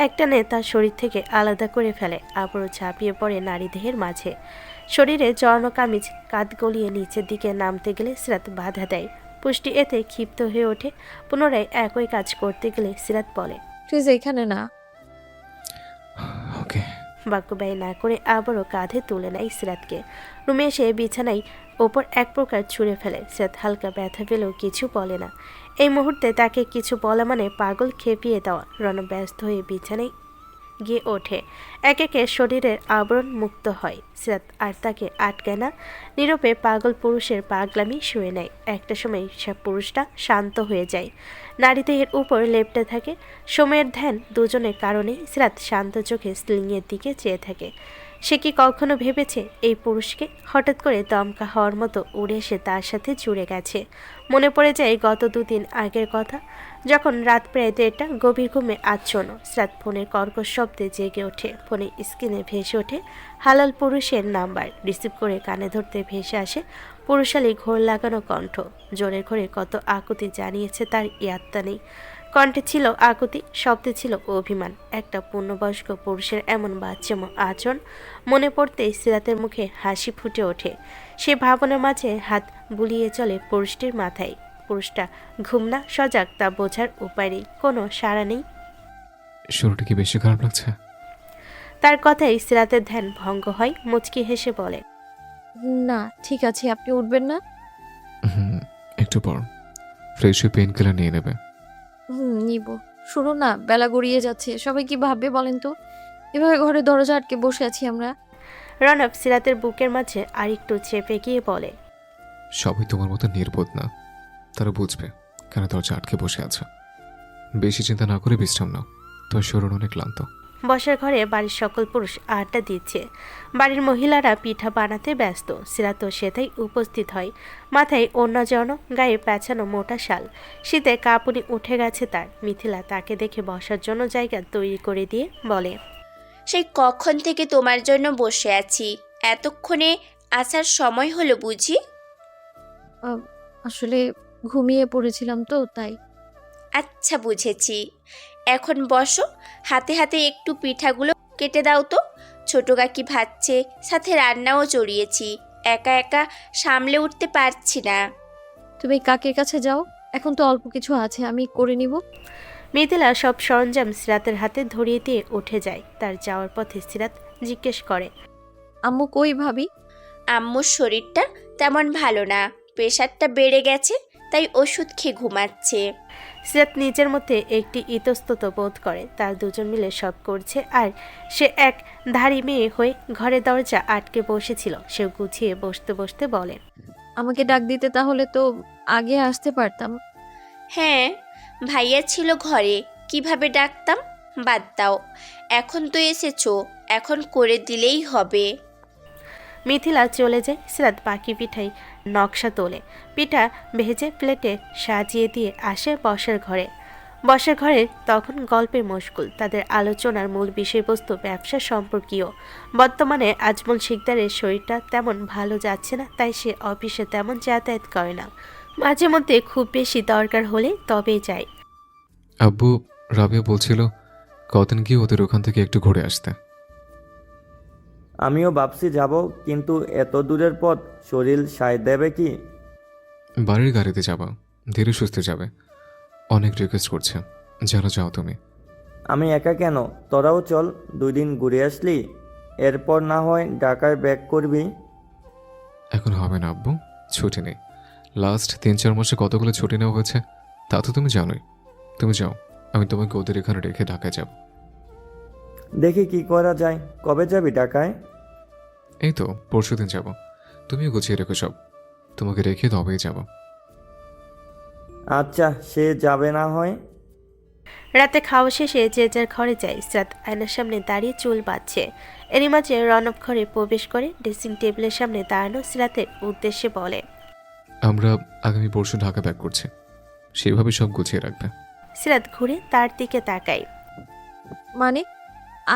[SPEAKER 2] একটানে তার শরীর থেকে আলাদা করে ফেলে। আবারও ঝাঁপিয়ে পড়ে নারী দেহের মাঝে। শরীরে জড়ানো কামিজ কাঁধ গলিয়ে নিচের দিকে নামতে গেলে সিরাত বাধা দেয়। পুষ্টি এতে ক্ষিপ্ত হয়ে ওঠে। পুনরায় একই কাজ করতে গেলে সিরাত বলে,
[SPEAKER 3] প্লিজ এখানে না।
[SPEAKER 1] ওকে।
[SPEAKER 2] বাক্য ব্যয় না করে আবারও কাঁধে তুলে নেয় সিরাতকে। রুমে এসে বিছানায় ওপর এক প্রকার ছুঁড়ে ফেলে। সিরাত হালকা ব্যথা পেলেও কিছু বলে না। এই মুহূর্তে তাকে কিছু বলা মানে পাগল খেপিয়ে দেওয়া। রণব ব্যস্ত হয়ে বিছানায় গিয়ে ওঠে। এক একে শরীরের আবরণ মুক্ত হয়। সিরাত আর তাকে আটকায় না। নীরবে পাগল পুরুষের পাগলামি শুয়ে নেয়। একটা সময় সব পুরুষটা শান্ত হয়ে যায়। নারী দেহের উপর লেপ্টে থাকে। সময়ের ধ্যান দুজনের কারণেই সিরাত শান্ত চোখে স্লিংয়ের দিকে চেয়ে থাকে। সে কি কখনো ভেবেছে এই পুরুষকে হঠাৎ করে দমকা হওয়ার মতো উড়ে এসে তার সাথে জুড়ে গেছে? মনে পড়ে যায় গত 2 দিন আগের কথা, যখন রাত প্রায় 1:30, গভীর ঘুমে আচ্ছন্ন। সিরাত ফোনের কর্কশ শব্দে জেগে ওঠে। ফোনের স্ক্রিনে ভেসে ওঠে হালাল পুরুষের নাম্বার। রিসিভ করে কানে ধরতে ভেসে আসে পুরুষালী ঘোর লাগানো কণ্ঠ। জোরের ঘরে কত আকুতি জানিয়েছে তার ইয়াত্তা নেই। কণ্ঠে ছিল আকুতি, শব্দে ছিল অভিমান। একটা পূর্ণবয়স্ক পুরুষের এমন বাচ্চামো আচরণ মনে পড়তেই সিরাতের মুখে হাসি ফুটে ওঠে। সে ভাবনার মাঝে হাত বুলিয়ে চলে পুরুষটির মাথায়। পুরুষটা ঘুম না সজাগ তা বোঝার উপায় নেই, কোনো সাড়া নেই।
[SPEAKER 1] শুরুটা কি বেশি খারাপ লাগছে?
[SPEAKER 2] তার কথাই সিরাতের ধ্যান ভঙ্গ হয়। মুচকি হেসে বলে,
[SPEAKER 3] না ঠিক আছে, আপনি উঠবেন না?
[SPEAKER 1] একটু পর ফ্রেশ হয়ে পেন কিলার নিয়ে নেবে।
[SPEAKER 3] নিব। শুনুন না, বেলা গড়িয়ে যাচ্ছে, সবাই কি ভাববে বলেন তো? এভাবে ঘরে দরজা আটকে বসে আছি আমরা।
[SPEAKER 2] রনব সিরাতের বুকের মাঝে আরেকটু চেপে গিয়ে বলে,
[SPEAKER 1] সবাই তোমার মতো নির্বোধ না, তারা বুঝবে কেন দরজা আটকে বসে আছে। বেশি চিন্তা না করে বিশ্রাম নাও, তোমার শরীর অনেক ক্লান্ত।
[SPEAKER 2] বসার ঘরে বাড়ির সকল পুরুষ আড্ডা দিচ্ছে। বাড়ির মহিলারা পিঠা বানাতে ব্যস্ত। সিরাতও সেটাই উপস্থিত হয়। মাথায় ওড়না জড়ানো, গায়ে পেঁচানো মোটা শাল। শীতে কাঁপুনি উঠে গেছে তার। মিথিলা তাকে দেখে বসার জন্য জায়গা তৈরি করে দিয়ে বলে,
[SPEAKER 9] সেই কখন থেকে তোমার জন্য বসে আছি, এতক্ষণে আসার সময় হলো বুঝি?
[SPEAKER 3] আসলে ঘুমিয়ে পড়েছিলাম তো তাই।
[SPEAKER 9] আচ্ছা বুঝেছি, এখন বসো, হাতে হাতে একটু পিঠাগুলো কেটে দাও তো। ছোট কাকি ভাজছে, সাথে রান্নাও চড়িয়েছি, একা একা সামলে উঠতে পারছি না।
[SPEAKER 3] তুমি কাকের কাছে যাও, এখন তো অল্প কিছু আছে, আমি করে নিব।
[SPEAKER 2] মিথিলা সব সরঞ্জাম সিরাতের হাতে ধরিয়ে দিয়ে উঠে যায়। তার যাওয়ার পথে সিরাত জিজ্ঞেস করে,
[SPEAKER 3] আম্মু কই ভাবি?
[SPEAKER 9] আম্মুর শরীরটা তেমন ভালো না, প্রেশারটা বেড়ে গেছে, তাই ওষুধ খেয়ে ঘুমাচ্ছে।
[SPEAKER 2] সিরাত নিজের মধ্যে একটি ইতস্তত বোধ করে। তার দুজন মিলে সব করছে আর সে এক ধাড়ি মেয়ে হয়ে ঘরে দরজা আটকে বসেছিল। সে গুছিয়ে বসতে বসতে বলে,
[SPEAKER 3] আমাকে ডাক দিতে তাহলে তো আগে আসতে পারতাম।
[SPEAKER 9] হ্যাঁ, ভাইয়া ছিল ঘরে, কিভাবে ডাকতাম? বাদ দাও, এখন তো এসেছো, এখন করে দিলেই হবে।
[SPEAKER 2] মিথিলা চলে যায়। সিরাত বাকি পিঠাই নকশা তোলে। পিঠা ভেজে প্লেটে সাজিয়ে দিয়ে আসে বসার ঘরে। বসার ঘরে তখন গল্পে মশগুল। তাদের আলোচনার মূল বিষয়বস্তু ব্যবসা সম্পর্কীয়। বর্তমানে আজমল শিকদারের শরীরটা তেমন ভালো যাচ্ছে না, তাই সে অফিসে তেমন যাতায়াত করে না। মাঝে মধ্যে খুব বেশি দরকার হলে তবেই যায়।
[SPEAKER 1] আব্বু, রাবিয়া বলছিল কদিন গিয়ে ওদের ওখান থেকে একটু ঘুরে আসতে।
[SPEAKER 10] আমিও ভাবছি যাব, কিন্তু এত দূরের পথ শরীর সায় দেবে কি?
[SPEAKER 1] বাড়ির গাড়িতে যাবা, ধীরে সুস্থে যাবে। অনেক রিকোয়েস্ট করছে, যেন যাও তুমি।
[SPEAKER 10] আমি একা কেন, তোরাও চল, 2 দিন ঘুরে আসলি, এরপর না হয় ঢাকায় ব্যাক করবি।
[SPEAKER 1] এখন হবে না আব্বু, ছুটি নেই। লাস্ট 3-4 মাসে কতগুলো ছুটি নেওয়া হয়েছে তা তো তুমি জানোই। তুমি যাও, আমি তোমাকে ওদের এখানে রেখে ঢাকায় যাব।
[SPEAKER 10] দেখি কি করা যায়। কবে যাবি ঢাকায়?
[SPEAKER 1] এই তো পরশুদিন যাব। তুমিও গুছিয়ে রেখো সব, তোমাকে রেখে তবেই যাব।
[SPEAKER 10] আচ্ছা, সে যাবে না হয়।
[SPEAKER 2] রাতে খাওয়া শেষে যে যার ঘরে যায়। সিরাত আয়নার সামনে দাঁড়িয়ে চুল বাঁধছে। এরই মাঝে রনব ঘরে প্রবেশ করে ড্রেসিং টেবিলের সামনে দাঁড়ানো সিরাতের উদ্দেশ্যে বলে,
[SPEAKER 1] আমরা আগামী পরশু ঢাকা ব্যাক করছি, সেভাবে সব গুছিয়ে রাখবে।
[SPEAKER 2] সিরাত ঘুরে তার দিকে তাকায়।
[SPEAKER 3] মানে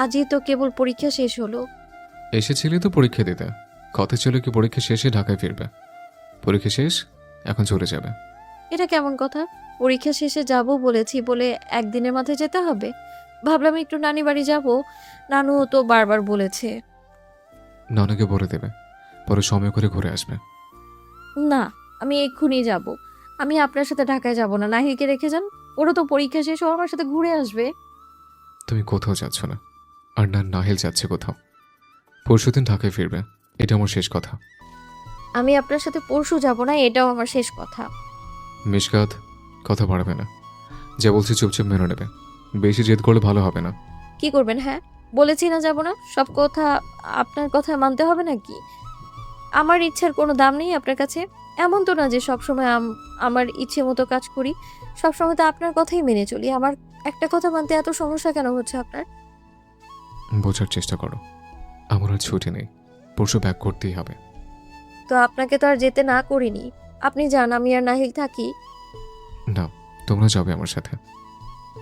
[SPEAKER 3] আজই তো কেবল পরীক্ষা শেষ হলো।
[SPEAKER 1] এসেছিলে তো পরীক্ষা দিতে, কথা ছিল কি পরীক্ষা শেষে ঢাকায় ফিরবে। পরীক্ষা শেষ, এখন চলে যাবে।
[SPEAKER 3] এটা কেমন কথা? পরীক্ষা শেষে যাব বলেছি বলে একদিনের মাথায় যেতে হবে? ভাবলাম একটু নানি বাড়ি যাব, নানুও তো বারবার বলেছে।
[SPEAKER 1] নানাকে বলে দেবে, পরে সময় করে ঘুরে আসবে।
[SPEAKER 3] না, আমি এক্ষুনি যাব। আমি আপনার সাথে ঢাকায় যাব না, নাহিলকে রেখে যান। ওরা তো পরীক্ষা শেষ, ও আমার সাথে ঘুরে আসবে।
[SPEAKER 1] তুমি কোথাও যাচ্ছ না, আর না নাহিল যাচ্ছে কোথাও। পরশুদিন ঢাকায় ফিরবে, এটা আমার শেষ কথা।
[SPEAKER 3] আমি আপনার সাথে পরশু যাব না, এটাও আমার শেষ কথা।
[SPEAKER 1] মিশকাত, কথা বাড়াবে না। যা বলছি চুপচাপ মেনে নেবে, বেশি জেদ করলে ভালো হবে না।
[SPEAKER 3] কি করবেন? হ্যাঁ, বলেছি না যাব না, সব কথা আপনার কথা মানতে হবে নাকি? আমার ইচ্ছার কোনো দাম নেই আপনার কাছে? এমন তো না যে সবসময় আমার ইচ্ছে মতো কাজ করি, সবসময় তো আপনার কথাই মেনে চলি। আমার একটা কথা মানতে এত সমস্যা কেন হচ্ছে আপনার?
[SPEAKER 1] বোঝার চেষ্টা করো, আমার আর ছুটি নেই, পরশু ব্যাক করতেই হবে।
[SPEAKER 3] তো আপনাকে তো আর যেতে না করিনি, আপনি যান, আমি আর নাহিল থাকি।
[SPEAKER 1] না, তোমরা যাবে আমার সাথে।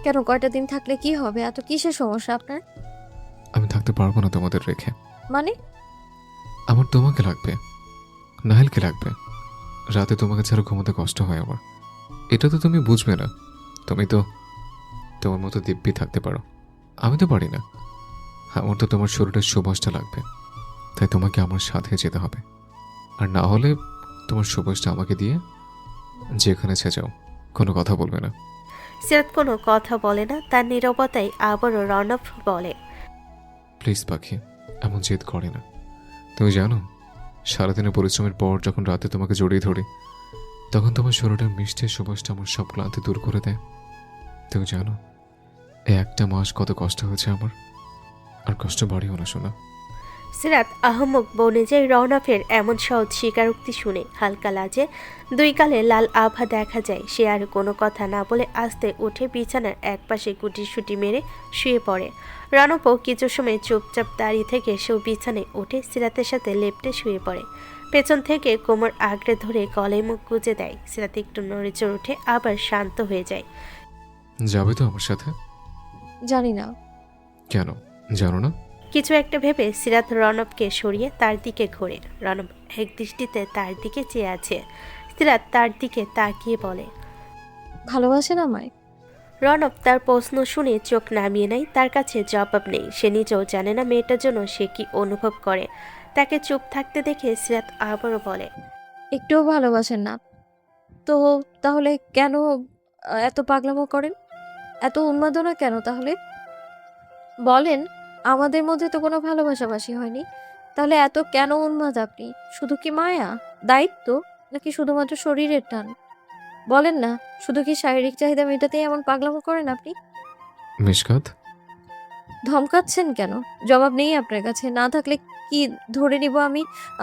[SPEAKER 3] কেন, কয়টা দিন থাকলে কি হবে? এত কিসের সমস্যা আপনার?
[SPEAKER 1] আমি থাকতে পারবো না তোমাদের রেখে।
[SPEAKER 3] মানে?
[SPEAKER 1] আমার তোমাকে লাগবে, নাহিলকে লাগবে। রাতে তোমাকে ছাড়া ঘুমোতে কষ্ট হয় আমার, এটা তো তুমি বুঝবে না। তুমি তো তোমার মতো দিব্যি থাকতে পারো, আমি তো পারি না। আমার তো তোমার শরীরের সুবাসটা লাগবে, তাই তোমাকে আমার সাথে যেতে হবে। আর না হলে তোমার সুবাসটা আমাকে দিয়ে যেখানে যাও, কোনো কথা বলবে না।
[SPEAKER 2] সিরাত কোনো কথা বলে না। তার নীরবতায় আবারও রনব বলে,
[SPEAKER 1] প্লিজ পাখি, এমন জেদ করে না। তুমি জানো, সারাদিনের পরিশ্রমের পর যখন রাতে তোমাকে জড়িয়ে ধরি, তখন তোমার শরীরের মিষ্টি সুবাসটা আমার সব ক্লান্তি দূর করে দেয়। তুমি জানো, এই একটা মাস কত কষ্ট হয়েছে আমার, আর কষ্ট বাড়িও না শোনা।
[SPEAKER 2] সিরাত আহমক বনে যায় রওনাফের এমন সহজ স্বীকারোক্তি শুনে হালকা লাজে দুই গালে লাল আভা দেখা যায়। সে আর কোনো কথা না বলে আস্তে উঠে বিছানার একপাশে গুটিসুটি মেরে শুয়ে পড়ে। রণপও কিছু সময় চুপচাপ দাঁড়িয়ে থেকে সেও বিছানায় উঠে সিরাতের সাথে লেপ্টে শুয়ে পড়ে। পেছন থেকে কোমর আগড়ে ধরে গলায় মুখ গুজে দেয়। সিরাত একটু নড়েচড়ে উঠে আবার শান্ত হয়ে যায়।
[SPEAKER 1] যাবে তো আমার সাথে?
[SPEAKER 3] জানি না।
[SPEAKER 1] কেন জানো না?
[SPEAKER 2] কিছু একটা ভেবে সিরাত রণবকে সরিয়ে তার দিকে ঘোরে। রণব এক দৃষ্টিতে তার দিকে চেয়ে আছে। সিরাত তার দিকে তাকিয়ে বলে,
[SPEAKER 3] ভালোবাসেন আমায়?
[SPEAKER 2] রণব তার প্রশ্ন শুনে চোখ নামিয়ে নেয়। তার কাছে জবাব নেই। সে নিজেও জানে না মেয়েটার জন্য সে কি অনুভব করে। তাকে চুপ থাকতে দেখে সিরাত আবারও বলে,
[SPEAKER 3] একটুও ভালোবাসেন না তো তাহলে কেন এত পাগলামো করেন? এত উন্মাদনা কেন তাহলে? বলেন, আমাদের মধ্যে তো কোনো ভালোবাসাবাসি হয়নি, তাহলে এত কেন উন্মাদ আপনি? শুধু কি মায়া, দায়িত্ব, নাকি শুধুমাত্র শরীরের টান? বলেন না, শুধু কি শারীরিক চাহিদা মেটাতেই এমন পাগলামো করেন আপনি?
[SPEAKER 1] মিশকাত,
[SPEAKER 3] ধমকাচ্ছেন কেন? জবাব নেই আপনার কাছে? না থাকলে কি ধরে নিব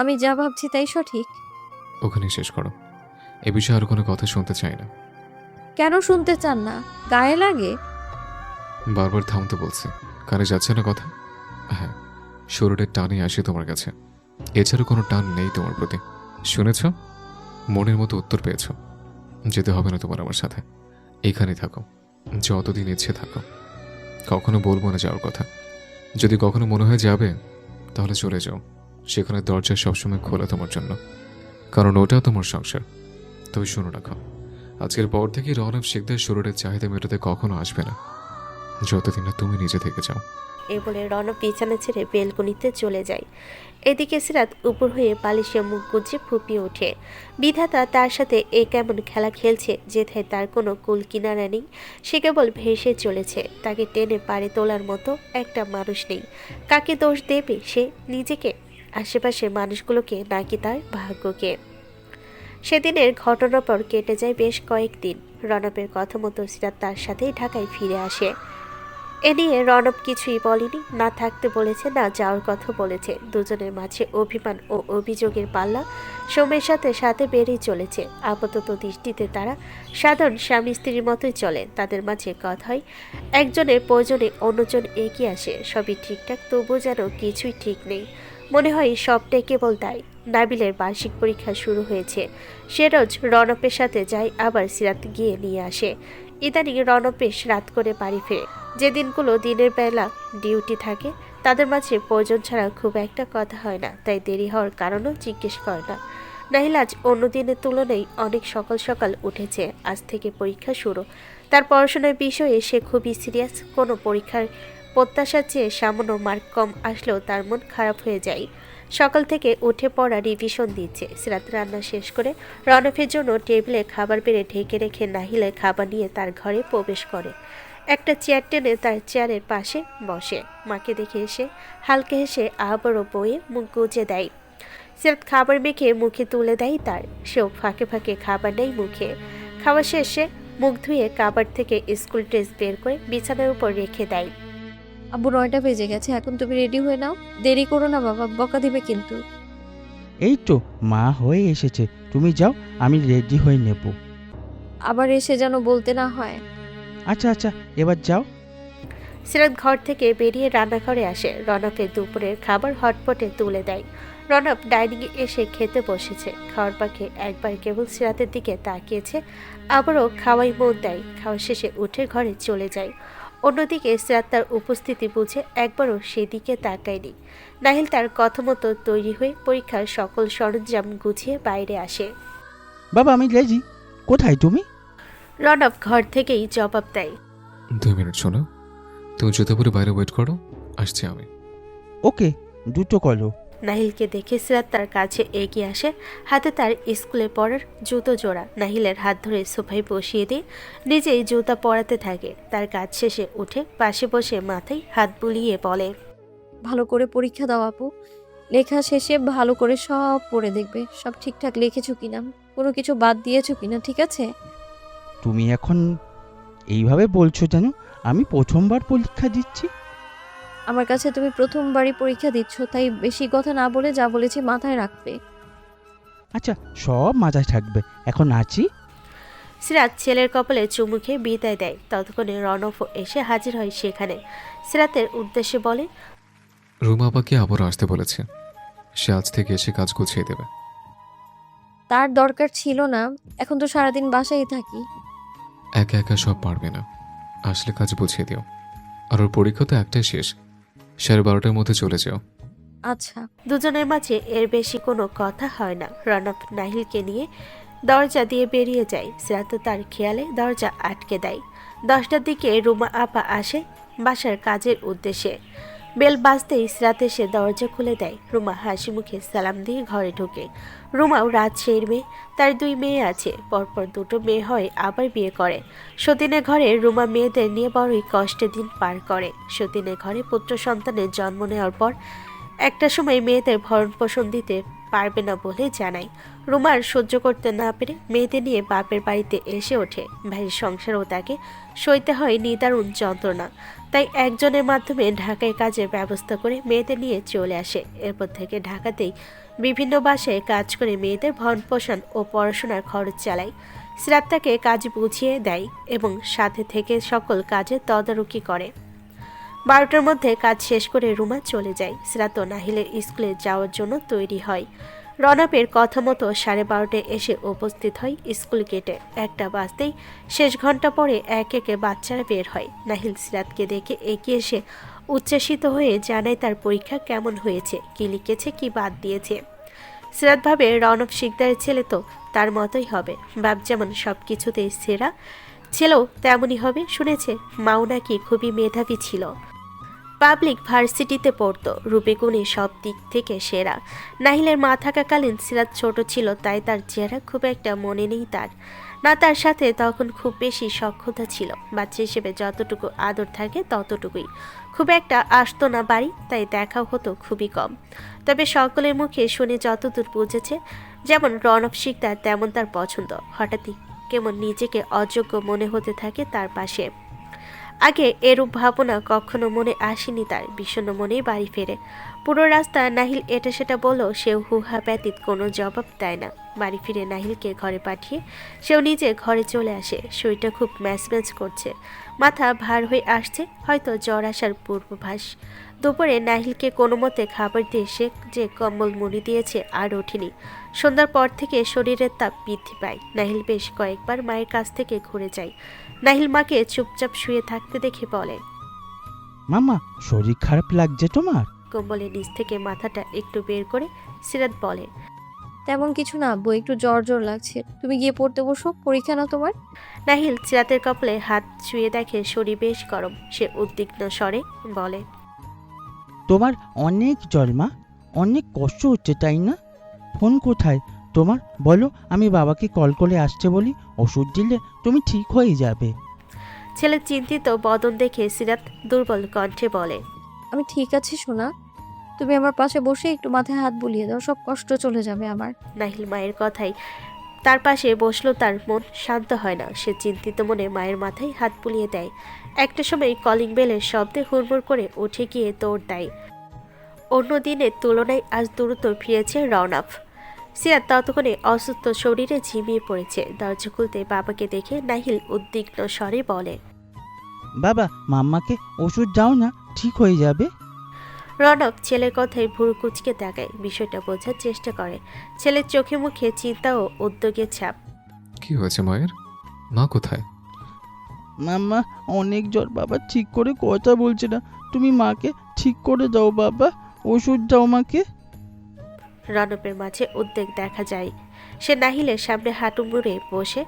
[SPEAKER 3] আমি যা ভাবছি তাই সঠিক?
[SPEAKER 1] ওখানে শেষ করো। এ বিষয়ে আর কোনো কথা শুনতে চাই না।
[SPEAKER 3] কেন শুনতে চান না? গায়ে লাগে?
[SPEAKER 1] বারবার থামতে বলছি, কানে যাচ্ছে না কথা? হ্যাঁ, শরীরের টানে আসে তোমার কাছে, এছাড়া কোনো টান নেই তোমার প্রতি। শুনেছ? মনের মতো উত্তর পেয়েছ। যেতে হবে না তোমার আমার সাথে, এখানে থাকো, যতদিন ইচ্ছে থাকো। কখনো বলবো না যাওয়ার কথা। যদি কখনো মনে হয় যাবে তাহলে চলে যাও, সেখানে দরজা সবসময় খোলা তোমার জন্য, কারণ ওটাও তোমার সংসার। তবে শুনে রাখো, আজকের পর থেকে রওনক শিকদার শরীরের চাহিদা মেটাতে কখনো আসবে না, যতদিন না তুমি নিজে থেকে যাও।
[SPEAKER 2] এই বলে রণব বিছানা ছেড়ে বেলকনিতে চলে যায়। এদিকে সিরাত উপর হয়ে বালিশে মুখ গুজে ফুপিয়ে ওঠে। বিধাতা তার সাথে এ কেমন খেলা খেলছে যেথায় তার কোনো কুল কিনারা নেই। সে কেবল ভেসে চলেছে। তাকে টেনে পাড়ে তোলার মতো একটা মানুষ নেই। কাকে দোষ দেবে সে? নিজেকে, আশেপাশের মানুষগুলোকে, নাকি তার ভাগ্যকে? সেদিনের ঘটনার পর কেটে যায় বেশ কয়েকদিন। রণবের কথা মতো সিরাত তার সাথেই ঢাকায় ফিরে আসে। এ নিয়ে রণব কিছুই বলেনি, না থাকতে বলেছে না যাওয়ার কথা বলেছে। দুজনের মাঝে অভিমান ও অভিযোগের পাল্লা সময়ের সাথে সাথে বেড়েই চলেছে। আপাতত দৃষ্টিতে তারা সাধারণ স্বামী স্ত্রীর মতোই চলে। তাদের মাঝে কথা হয়, একজনের প্রয়োজনে অন্যজন এগিয়ে আসে। সবই ঠিকঠাক, তবুও যেন কিছুই ঠিক নেই। মনে হয় সবটাই কেবল তাই। নাবিলের বার্ষিক পরীক্ষা শুরু হয়েছে। সে রোজ রণবের সাথে যায়, আবার সিরাত গিয়ে নিয়ে আসে। ইদানিং রণব বেশ রাত করে বাড়ি ফেরে। যে দিনগুলো দিনের বেলা ডিউটি থাকে তাদের মাঝে প্রয়োজন ছাড়া খুব একটা কথা হয় না, তাই দেরি হওয়ার কারণও জিজ্ঞেস করে না। নাহিল আজ অন্য দিনের তুলনায় অনেক সকাল সকাল উঠেছে। আজ থেকে পরীক্ষা শুরু। তার পড়াশোনার বিষয়ে সে খুবই সিরিয়াস। কোনো পরীক্ষার প্রত্যাশার চেয়ে সামান্য মার্ক কম আসলেও তার মন খারাপ হয়ে যায়। সকাল থেকে উঠে পড়া রিভিশন দিচ্ছে। সিরাত রান্না শেষ করে রণফের জন্য টেবিলে খাবার বেড়ে ঢেকে রেখে নাহিলে খাবার নিয়ে তার ঘরে প্রবেশ করে। একটা চেয়ার টেনে তার চেয়ারের পাশে বসে। মাকে দেখে এসে হালকা হেসে আবারও বইয়ে মুখ গুজে দেয়। সিরাত খাবার মেখে মুখে তুলে দেয় তার। সেও ফাঁকে ফাঁকে খাবার নেয় মুখে। খাওয়া শেষে মুখ ধুয়ে কাবার থেকে স্কুল ড্রেস বের করে বিছানার উপর রেখে দেয়।
[SPEAKER 3] আব্বু 9টা বেজে গেছে, এখন তুমি রেডি হয়ে নাও। দেরি করো না বাবা, বকা দিবে কিন্তু।
[SPEAKER 4] এই তো মা হয়ে এসেছে, তুমি যাও, আমি রেডি হয়ে নেব।
[SPEAKER 3] আবার এসে যেন বলতে না হয়।
[SPEAKER 4] আচ্ছা আচ্ছা, এবার যাও।
[SPEAKER 2] সিরাত ঘর থেকে বেরিয়ে রান্নাঘরে আসে। রণবকে দুপুরের খাবার হটপটে তুলে দেয়। রণব ডাইনিংয়ে এসে খেতে বসেছে। খাওয়ার পাখে একবার কেবল সিরাতের দিকে তাকিয়েছে, আবারও খাওয়াই মন দেয়। খাওয়া শেষে উঠে ঘরে চলে যায়। অন্যদিকে সিরাত তার উপস্থিতি বুঝে একবারও সেদিকে তাকায়নি। নাহিল তার কথা মতো তৈরি হয়ে পরীক্ষার সকল সরঞ্জাম গুছিয়ে বাইরে আসে।
[SPEAKER 4] বাবা আমি রেডি, কোথায় তুমি?
[SPEAKER 2] রণব ঘর থেকেই জবাব দেয়,
[SPEAKER 1] 2 মিনিট শোনো, তুমি জুতো পরে বাইরে ওয়েট করো, আসছি আমি।
[SPEAKER 4] ওকে, দুটো করো।
[SPEAKER 2] নাহিলকে দেখে সিরাত তার কাছে এগিয়ে আসে। হাতে তার স্কুলে পরার জুতো জোড়া। নাহিলের হাত ধরে সোফায় বসিয়ে দিয়ে নিজেই জুতা পরাতে থাকে। তার কাজ শেষে উঠে পাশে বসে মাথায় হাত বুলিয়ে বলে,
[SPEAKER 3] ভালো করে পরীক্ষা দাও আপু। লেখা শেষে ভালো করে সব পড়ে দেখবে, সব ঠিকঠাক লিখেছো কিনা, কোনো কিছু বাদ দিয়েছো কিনা, ঠিক আছে?
[SPEAKER 4] তুমি এখন এইভাবে বলছো যেন আমি প্রথমবার পরীক্ষা দিচ্ছি।
[SPEAKER 3] আমার কাছে তুমি প্রথমবারই পরীক্ষা দিচ্ছ, তাই বেশি কথা না বলে যা বলেছি মাথায় রাখবে।
[SPEAKER 4] আচ্ছা, সব মাথায় থাকবে। এখন আছি।
[SPEAKER 2] সিরাত ছেলের কপালে চুমু খেয়ে বিদায় দেয়। ততক্ষণে রনফও এসে হাজির হয় সেখানে। সিরাতের উদ্দেশ্যে বলে,
[SPEAKER 1] রুমা আপাকে আবারও আসতে বলেছে। সে আজ থেকে এসে কাজ গুছিয়ে দেবে।
[SPEAKER 3] তার দরকার ছিল না, এখন তো সারাদিন বাসায় থাকি।
[SPEAKER 1] একা একা সব পারবে না, আসলে কাজ বুঝিয়ে দিও। আর ওর পরীক্ষা তো একটাই শেষ, 12:30টার মধ্যে চলে যাও।
[SPEAKER 3] আচ্ছা।
[SPEAKER 2] দুজনের মাঝে এর বেশি কোনো কথা হয় না। রনফ নাহিলকে নিয়ে দরজা দিয়ে বেরিয়ে যায়। সিরাত তার খেয়ালে দরজা আটকে দেয়। 10টার দিকে রুমা আপা আসে বাসার কাজের উদ্দেশ্যে। বেল বাজতেই সিরাত এসে দরজা খুলে দেয়। রুমা হাসি মুখে সালাম দিয়ে ঘরে ঢোকে। রুমাও রাজশাহীর মেয়ে, তার 2 মেয়ে আছে। পরপর 2টো মেয়ে হয়, আবার বিয়ে করে। সতীনের ঘরে রুমা মেয়েদের নিয়ে বড়ই কষ্টে দিন পার করে। সতীনের ঘরে পুত্র সন্তানের জন্ম নেওয়ার পর একটা সময় মেয়েদের ভরণ পোষণ দিতে পারবে না বলে জানায়। রুমার সহ্য করতে না পেরে মেয়েদের নিয়ে বাপের বাড়িতে এসে ওঠে। ভাইয়ের সংসারও তাকে সইতে হয় নিদারুণ যন্ত্রণা। তাই একজনের মাধ্যমে ঢাকায় কাজের ব্যবস্থা করে মেয়েদের নিয়ে চলে আসে। এরপর থেকে ঢাকাতেই বিভিন্ন বাসায় কাজ করে মেয়েদের ভরণ পোষণ ও পড়াশোনার খরচ চালায়। সিরাত তাকে কাজ বুঝিয়ে দেয় এবং সাথে থেকে সকল কাজে তদারকি করে। 12টার মধ্যে কাজ শেষ করে রুমা চলে যায়। সিরাত নাহিলের স্কুলে যাওয়ার জন্য তৈরি হয়। রনপের কথা মতো 12:30টায় এসে উপস্থিত হয় স্কুল গেটে। 1টা বাজতেই শেষ ঘন্টা পরে এক একে বাচ্চারা বের হয়। নাহিল সিরাতকে দেখে এগিয়ে এসে উচ্ছ্বাসিত হয়ে জানায় তার পরীক্ষা কেমন হয়েছে, কি লিখেছে, কি বাদ দিয়েছে। সিরাত ভাবে রনপ শিকদারের ছেলে তো তার মতোই হবে। বাপ যেমন সব কিছুতেই সেরা, ছেলেও তেমনই হবে। শুনেছে মাও নাকি খুবই মেধাবী ছিল, পাবলিক ভার্সিটিতে পড়তো, রূপে গুণে সব দিক থেকে সেরা। নাহিলের মা থাকাকালীন সিরাত ছোট ছিল, তাই তার চেহারা খুব একটা মনে নেই তার। না, তার সাথে তখন খুব বেশি সখ্যতা ছিল। বাচ্চা হিসেবে যতটুকু আদর থাকে ততটুকুই, খুব একটা আসতো না বাড়ি, তাই দেখাও হতো খুবই কম। তবে সকলের মুখে শুনে যতদূর বুঝেছে, যেমন রনব শিকদার তেমন তার পছন্দ। হঠাৎই কেমন নিজেকে অযোগ্য মনে হতে থাকে তার পাশে। আগে এরূপ ভাবনা কখনো মনে আসেনি তার। বিষণ্ণ মনেই বাড়ি ফেরে। পুরো রাস্তা নাহিল এটা সেটা বললেও সেও হুহা ব্যতীত কোনো জবাব দেয় না। বাড়ি ফিরে নাহিলকে ঘরে পাঠিয়ে সেও নিজে ঘরে চলে আসে। শরীরটা খুব ম্যাচ করছে, মাথা ভার হয়ে আসছে, হয়তো জ্বর আসার পূর্বাভাস। দুপুরে নাহিলকে কোনো মতে খাবার দিয়ে সে যে কম্বল মুড়ি দিয়েছে আর ওঠেনি। সন্ধ্যার পর থেকে শরীরের তাপ বৃদ্ধি পায়। নাহিল বেশ কয়েকবার মায়ের কাছ থেকে ঘুরে যায়। নাহিল মাকে চুপচাপ শুয়ে থাকতে দেখে বলে,
[SPEAKER 4] মামা, শরীর খারাপ লাগছে তোমার?
[SPEAKER 2] কম্বলের নিচ থেকে মাথাটা একটু বের করে সিরাত বলে,
[SPEAKER 3] তেমন কিছু না আব্বু, একটু জ্বর জ্বর লাগছে। তুমি গিয়ে পড়তে বসো, পরীক্ষা না তোমার।
[SPEAKER 2] নাহিল সিরাতের কপালে হাত ছুঁয়ে দেখে শরীর বেশ গরম। সে উদ্বিগ্ন স্বরে বলে,
[SPEAKER 4] তোমার অনেক জ্বর মা, অনেক কষ্ট হচ্ছে তাই না? ফোন কোথায় তোমার? বলো, আমি বাবাকে কল করে আসতে বলি, ওষুধ দিলে তুমি ঠিক হয়ে যাবে।
[SPEAKER 2] ছেলে চিন্তিত বদন দেখে সিরাত দুর্বল কণ্ঠে বলে,
[SPEAKER 3] আমি ঠিক আছি সোনা, তুমি আমার পাশে বসে একটু মাথায় হাত বুলিয়ে দাও, সব কষ্ট চলে যাবে আমার।
[SPEAKER 2] নাহিল মায়ের কথাই তার পাশে বসলো। তার মন শান্ত হয় না। সে চিন্তিত মনে মায়ের মাথায় হাত বুলিয়ে দেয়। একটা সময় কলিং বেলের শব্দে হুড়মুড় করে উঠে গিয়ে দৌড় দেয়। অন্য দিনের তুলনায় আজ দ্রুত ফিরেছে রওনাফ। সিরাত ততক্ষণে অসুস্থ শরীরে ঝিমিয়ে পড়েছে। দরজা খুলতে বাবাকে দেখে নাহিল উদ্বিগ্ন স্বরে বলে,
[SPEAKER 4] বাবা, মাম্মাকে ওষুধ দাও না, ঠিক হয়ে যাবে।
[SPEAKER 2] রনব ছেলের কথায় ভুরু কুচকে তাকায়। বিষয়টা বোঝার চেষ্টা করে। ছেলের চোখে মুখে চিন্তা ও উদ্যোগের ছাপ।
[SPEAKER 1] কি হয়েছে মায়ের? মা কোথায়?
[SPEAKER 4] মাম্মা অনেক জ্বর বাবা, ঠিক করে কথা বলছে না। তুমি মাকে ঠিক করে দাও বাবা, ওষুধ দাও মাকে।
[SPEAKER 2] রনবের মাঝে উদ্বেগ দেখা যায়। সে নাহিলের সামনে হাঁটু মুড়ে বসে।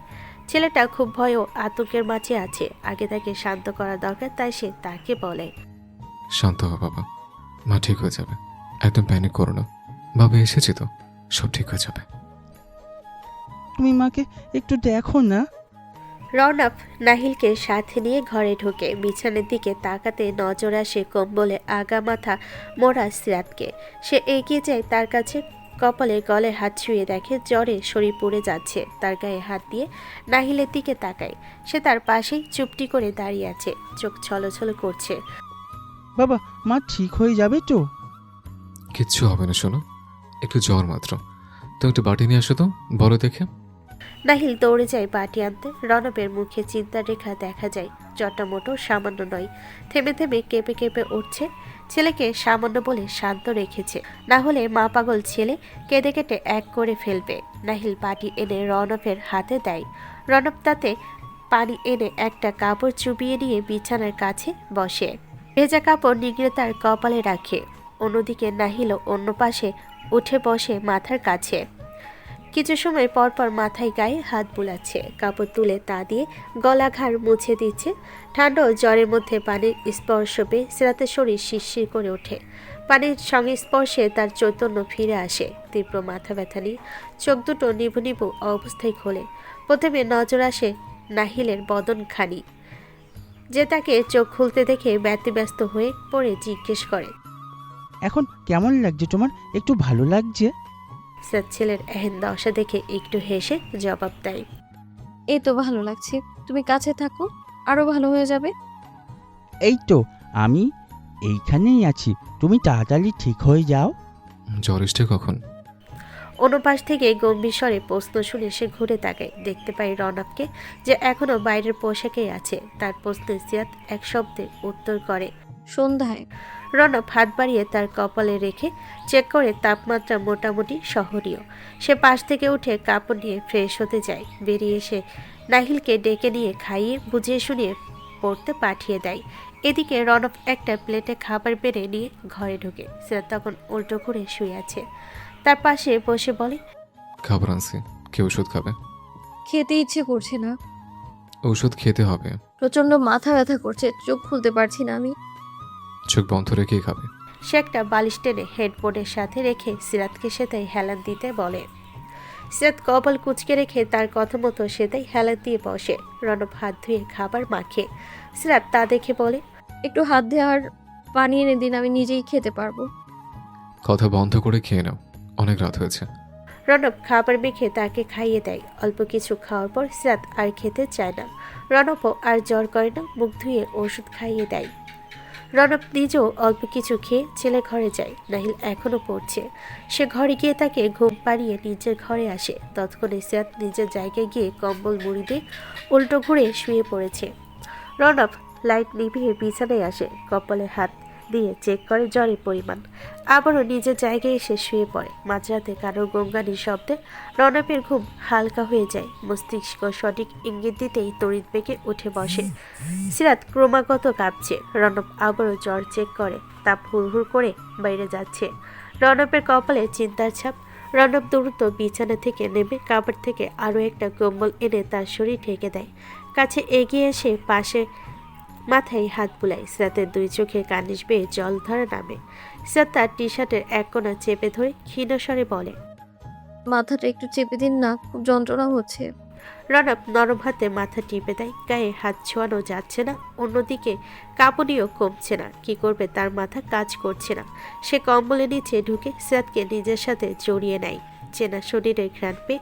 [SPEAKER 2] ছেলেটা খুব ভয় ও আতঙ্কের মাঝে আছে। আগে তাকে শান্ত করা দরকার, তাই সে তাকে বলে,
[SPEAKER 1] শান্ত হ বাবা, মা ঠিক হয়ে যাবে, একদম প্যানিক করো না। বাবা এসেছি তো, সব ঠিক হয়ে যাবে।
[SPEAKER 4] তুমি মাকে একটু দেখো না।
[SPEAKER 2] রনব নাহিলকে সাথে নিয়ে ঘরে ঢোকে। বিছানার দিকে তাকাতে নজর আসে কম্বলে আগা মাথা মোড়া সিরাতকে। সে এগিয়ে যায় তার কাছে, কপালে গলে হাত ছুঁয়ে দেখে জ্বরে শরীর পুড়ে যাচ্ছে। তার গায়ে হাত দিয়ে নাহিলের দিকে তাকায়। সে তার পাশেই চুপটি করে দাঁড়িয়ে আছে, চোখ ছলছল করছে।
[SPEAKER 4] বাবা মা ঠিক হয়ে যাবে তো?
[SPEAKER 1] কিচ্ছু হবে না শোনো, একটু জ্বর মাত্র। তুমি একটু বাটি নিয়ে আসো তো, বলো দেখে।
[SPEAKER 2] নাহিল দৌড়ে যায় বাটি আনতে। রণবের মুখে চিন্তার রেখা দেখা যায়। জ্বরটা মোটো সামান্য নয়, থেমে থেমে কেঁপে কেঁপে উঠছে। ছেলেকে সামান্য বলে শান্ত রেখেছে, না হলে মা পাগল ছেলে কেঁদে কেটে এক করে ফেলবে। নাহিল বাটি এনে রণবের হাতে দেয়। রণব তাতে পানি এনে একটা কাপড় চুবিয়ে নিয়ে বিছানার কাছে বসে। ভেজা কাপড় নিগড়ে তার কপালে রাখে। অন্যদিকে নাহিলও অন্য পাশে উঠে বসে মাথার কাছে। কিছু সময় পর পর মাথায় গায়ে হাত বুলাচ্ছে, কাপড় তুলে তা দিয়ে গলা ঘাড় মুছে দিচ্ছে। ঠান্ডা ও জ্বরের মধ্যে পানির স্পর্শ পেয়ে সিরাতের শরীর শিরশির করে ওঠে। পানির সংস্পর্শে তার চৈতন্য ফিরে আসে। তীব্র মাথা ব্যথা নিয়ে চোখ দুটো নিভু নিভু অবস্থায় খোলে। প্রথমে নজর আসে নাহিলের বদনখানি, যে তাকে চোখ খুলতে দেখে ব্যতিব্যস্ত হয়ে পড়ে জিজ্ঞেস করে,
[SPEAKER 4] এখন কেমন লাগছে তোমার? একটু ভালো লাগছে?
[SPEAKER 2] সিরাত ছেলের এহেন দশা দেখে একটু হেসে জবাব দেয়,
[SPEAKER 3] এই তো ভালো লাগছে, তুমি কাছে থাকো, আরো ভালো হয়ে যাবে।
[SPEAKER 4] এই তো আমি এইখানেই আছি, তুমি তাড়াতাড়ি ঠিক হয়ে যাও।
[SPEAKER 1] জ্বর এসছে কখন?
[SPEAKER 2] অনুপাশ থেকে গম্ভীর স্বরে প্রশ্ন শুনে সে ঘুরে তাকায়। দেখতে পায় রনবকে, যে এখনো বাইরের পোশাকেই আছে। তার প্রশ্নে সিরাত এক শব্দে উত্তর করে,
[SPEAKER 3] সন্ধ্যায়।
[SPEAKER 2] রনব হাত বাড়িয়ে তার কপালে রেখে চেক করে তাপমাত্রা মোটামুটি সহনীয়। সে পাশ থেকে উঠে কাপড় নিয়ে ফ্রেশ হতে যায়। বেরিয়ে এসে নাহিলকে ডেকে নিয়ে খাইয়ে বুঝিয়ে শুনিয়ে পড়তে পাঠিয়ে দেয়। এদিকে রনব একটা প্লেটে খাবার বেড়ে নিয়ে ঘরে ঢোকে। সিরাত তখন উল্টো ঘুরে শুয়ে আছে। তার পাশে বসে বলে,
[SPEAKER 1] খাবার আনছি, কে ওষুধ খাবে?
[SPEAKER 3] খেতে ইচ্ছে করছে না,
[SPEAKER 1] ওষুধ খেতে হবে।
[SPEAKER 3] প্রচন্ড মাথা ব্যথা করছে, চোখ খুলতে পারছি না আমি।
[SPEAKER 1] চোখ বন্ধ রেখেই খাবে।
[SPEAKER 2] সে একটা বালিশ টেনে হেডবোর্ডের সাথে রেখে সিরাতকে সেটাই হেলান দিতে বলে। সিরাত কপাল কুচকে রেখে তার কথা মতো সেটাই হেলান দিয়ে বসে। রণব হাত ধুয়ে খাবার মাখে। সিরাত তা দেখে বলে,
[SPEAKER 3] একটু হাত দিয়ে আর পানি এনে দিন, আমি নিজেই খেতে পারবো।
[SPEAKER 1] কথা বন্ধ করে খেয়ে নাও, অনেক রাত হয়েছে।
[SPEAKER 2] রণব খাবার মেখে তাকে খাইয়ে দেয়। অল্প কিছু খাওয়ার পর সিরাত আর খেতে চায় না। রণবও আর জ্বর করে না, মুখ ধুয়ে ওষুধ খাইয়ে দেয়। রণব নিজেও অল্প কিছু খেয়ে ছেলে ঘরে যায়। নাহিল এখনো পড়ছে। সে ঘরে গিয়ে তাকে ঘুম পাড়িয়ে নিজের ঘরে আসে। তৎক্ষণে সিরাত নিজের জায়গায় গিয়ে কম্বল মুড়ি দিয়ে উল্টো ঘুরে শুয়ে পড়েছে। রণব লাইট নিভিয়ে বিছানায় আসে, কপালে হাত দিয়ে চেক করে জ্বরের পরিমাণ। আবারও নিজের জায়গায় এসে শুয়ে পড়ে। মাঝরাতে কারো গঙ্গানির শব্দে রণবের ঘুম হালকা হয়ে যায়। মস্তিষ্ক সঠিক ইঙ্গিত দিতেই তড়িৎ বেগে উঠে বসে। সিরাত ক্রমাগত কাঁপছে। রণব আবারও জ্বর চেক করে, তাপ হুড়হুড় করে বাইরে যাচ্ছে। রণবের কপালে চিন্তার ছাপ। রণব দ্রুত বিছানা থেকে নেমে কাপড় থেকে আরও একটা কম্বল এনে তার শরীর ঢেকে দেয়। কাছে এগিয়ে এসে পাশে মাথায় হাত বুলায়। সিরাতের দুই চোখে কানিশ বেয়ে জল ধরে নামে। সিরাত তার টি শার্টের এক কোণা চেপে ধরে ক্ষীণ স্বরে বলে,
[SPEAKER 3] মাথাটা একটু চেপে দিন না, খুব যন্ত্রণা হচ্ছে।
[SPEAKER 2] রণব নরম হাতে মাথা টিপে দেয়। গায়ে হাত ছোঁয়ানো যাচ্ছে না, অন্যদিকে কাঁপুনিও কমছে না। কি করবে তার মাথা কাজ করছে না। সে কম্বলের নিচে ঢুকে সিরাতকে নিজের সাথে জড়িয়ে নেয়। চেনা শরীরের ঘ্রাণ পেয়ে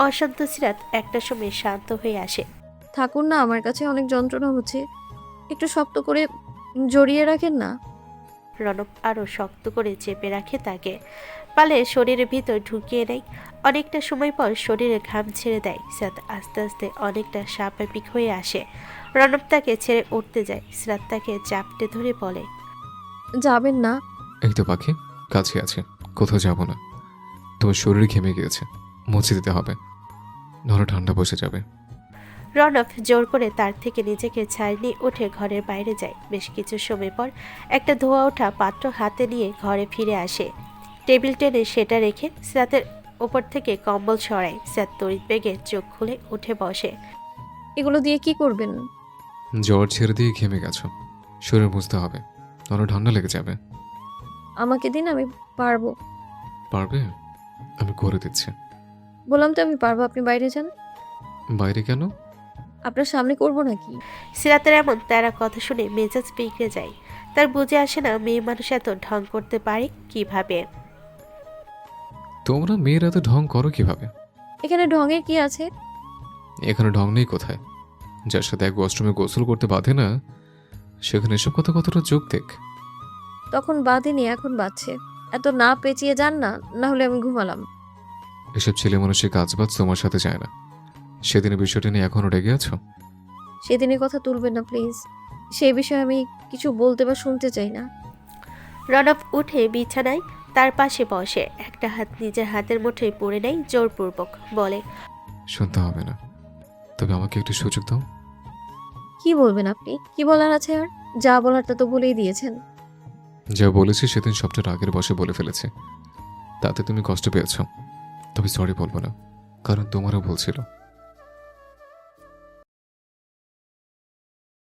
[SPEAKER 2] অশান্ত সিরাত একটা সময় শান্ত হয়ে আসে।
[SPEAKER 3] থাকুন না, আমার কাছে অনেক যন্ত্রণা হচ্ছে, একটু শক্ত করে জড়িয়ে রাখেন না।
[SPEAKER 2] রণব আরও শক্ত করে চেপে রাখে তাকে, পালে শরীরের ভিতর ঢুকিয়ে নেয়। অনেকটা সময় পর শরীরে ঘাম ছেড়ে দেয়। সিরাত আস্তে আস্তে অনেকটা স্বাভাবিক হয়ে আসে। রণব তাকে ছেড়ে উঠতে যায়। সিরাত তাকে চাপটে ধরে বলে,
[SPEAKER 3] যাবেন না?
[SPEAKER 1] এই তো পাখি, কাছে আছে, কোথাও যাব না। তোমার শরীর ঘেমে গিয়েছে, মুছে দিতে হবে, ধরো ঠান্ডা বসে যাবে।
[SPEAKER 2] রণব জোর করে তার থেকে নিজেকে ছাড় নিয়ে উঠে ঘরের বাইরে যায়। বেশ কিছু সময় পর একটা ধোয়া ওঠা পাত্র হাতে নিয়ে ঘরে ফিরে আসে। টেবিল টেনে সেটা রেখে সিরাতের ওপর থেকে কম্বল সরায়। সিরাত তড়িৎ বেগে চোখ খুলে উঠে বসে।
[SPEAKER 3] এগুলো দিয়ে কি করবেন?
[SPEAKER 1] জ্বর ছেড়ে দিয়ে ঘেমে গেছো, শরীর মুছতে হবে, ধরো ঠান্ডা লেগে যাবে।
[SPEAKER 3] আমাকে দিন, আমি পারবো।
[SPEAKER 1] পারবে? আমি করে দিচ্ছি।
[SPEAKER 3] বললাম তো আমি পারবো, আপনি বাইরে যান।
[SPEAKER 1] বাইরে কেন?
[SPEAKER 3] আপনার সামনে করবো নাকি?
[SPEAKER 2] সিরাতের এমন তারা কথা শুনে মেজাজ বিগড়ে যায়। তার বুঝে আসে না মেয়ে মানুষ এত ঢং করতে পারে কিভাবে।
[SPEAKER 1] তোমরা মেয়েরা তো ঢং করো কিভাবে?
[SPEAKER 3] এখানে ঢঙের কি আছে?
[SPEAKER 1] এখানে ঢং নেই কোথায়? যার সাথে এক ওয়াশরুমে গোসল করতে বাধে না, সেখানে এসব কথা কতটা যোগ দেখ।
[SPEAKER 3] তখন বাঁধেনি, এখন বাঁধছে। এত না পেঁচিয়ে যান না, না হলে আমি ঘুমালাম।
[SPEAKER 1] এসব ছেলে মানুষের কাজবাজ তোমার সাথে যায় না। সেদিনের বিষয়টা নিয়ে এখনও রেগে আছো?
[SPEAKER 3] সেদিনের কথা তুলবেন না প্লিজ। সেই বিষয়ে আমি কিছু বলতে বা শুনতে চাই না।
[SPEAKER 2] রনব উঠে বিছানায় তার পাশে বসে, একটা হাত নিজের হাতের মুঠোয় পড়ে নেয় জোরপূর্বক, বলে,
[SPEAKER 1] শুনতে হবে না, তবে আমাকে একটু সুযোগ দাও।
[SPEAKER 3] কি বলবেন আপনি? কি বলার আছে আর? যা বলার তা তো বলেই দিয়েছেন।
[SPEAKER 1] যা বলেছি সেদিন সবটা রাগের বশে বলে ফেলেছে, তাতে তুমি কষ্ট পেয়েছ। তবে সরি বলবো না, কারণ তোমারও ভুল ছিল।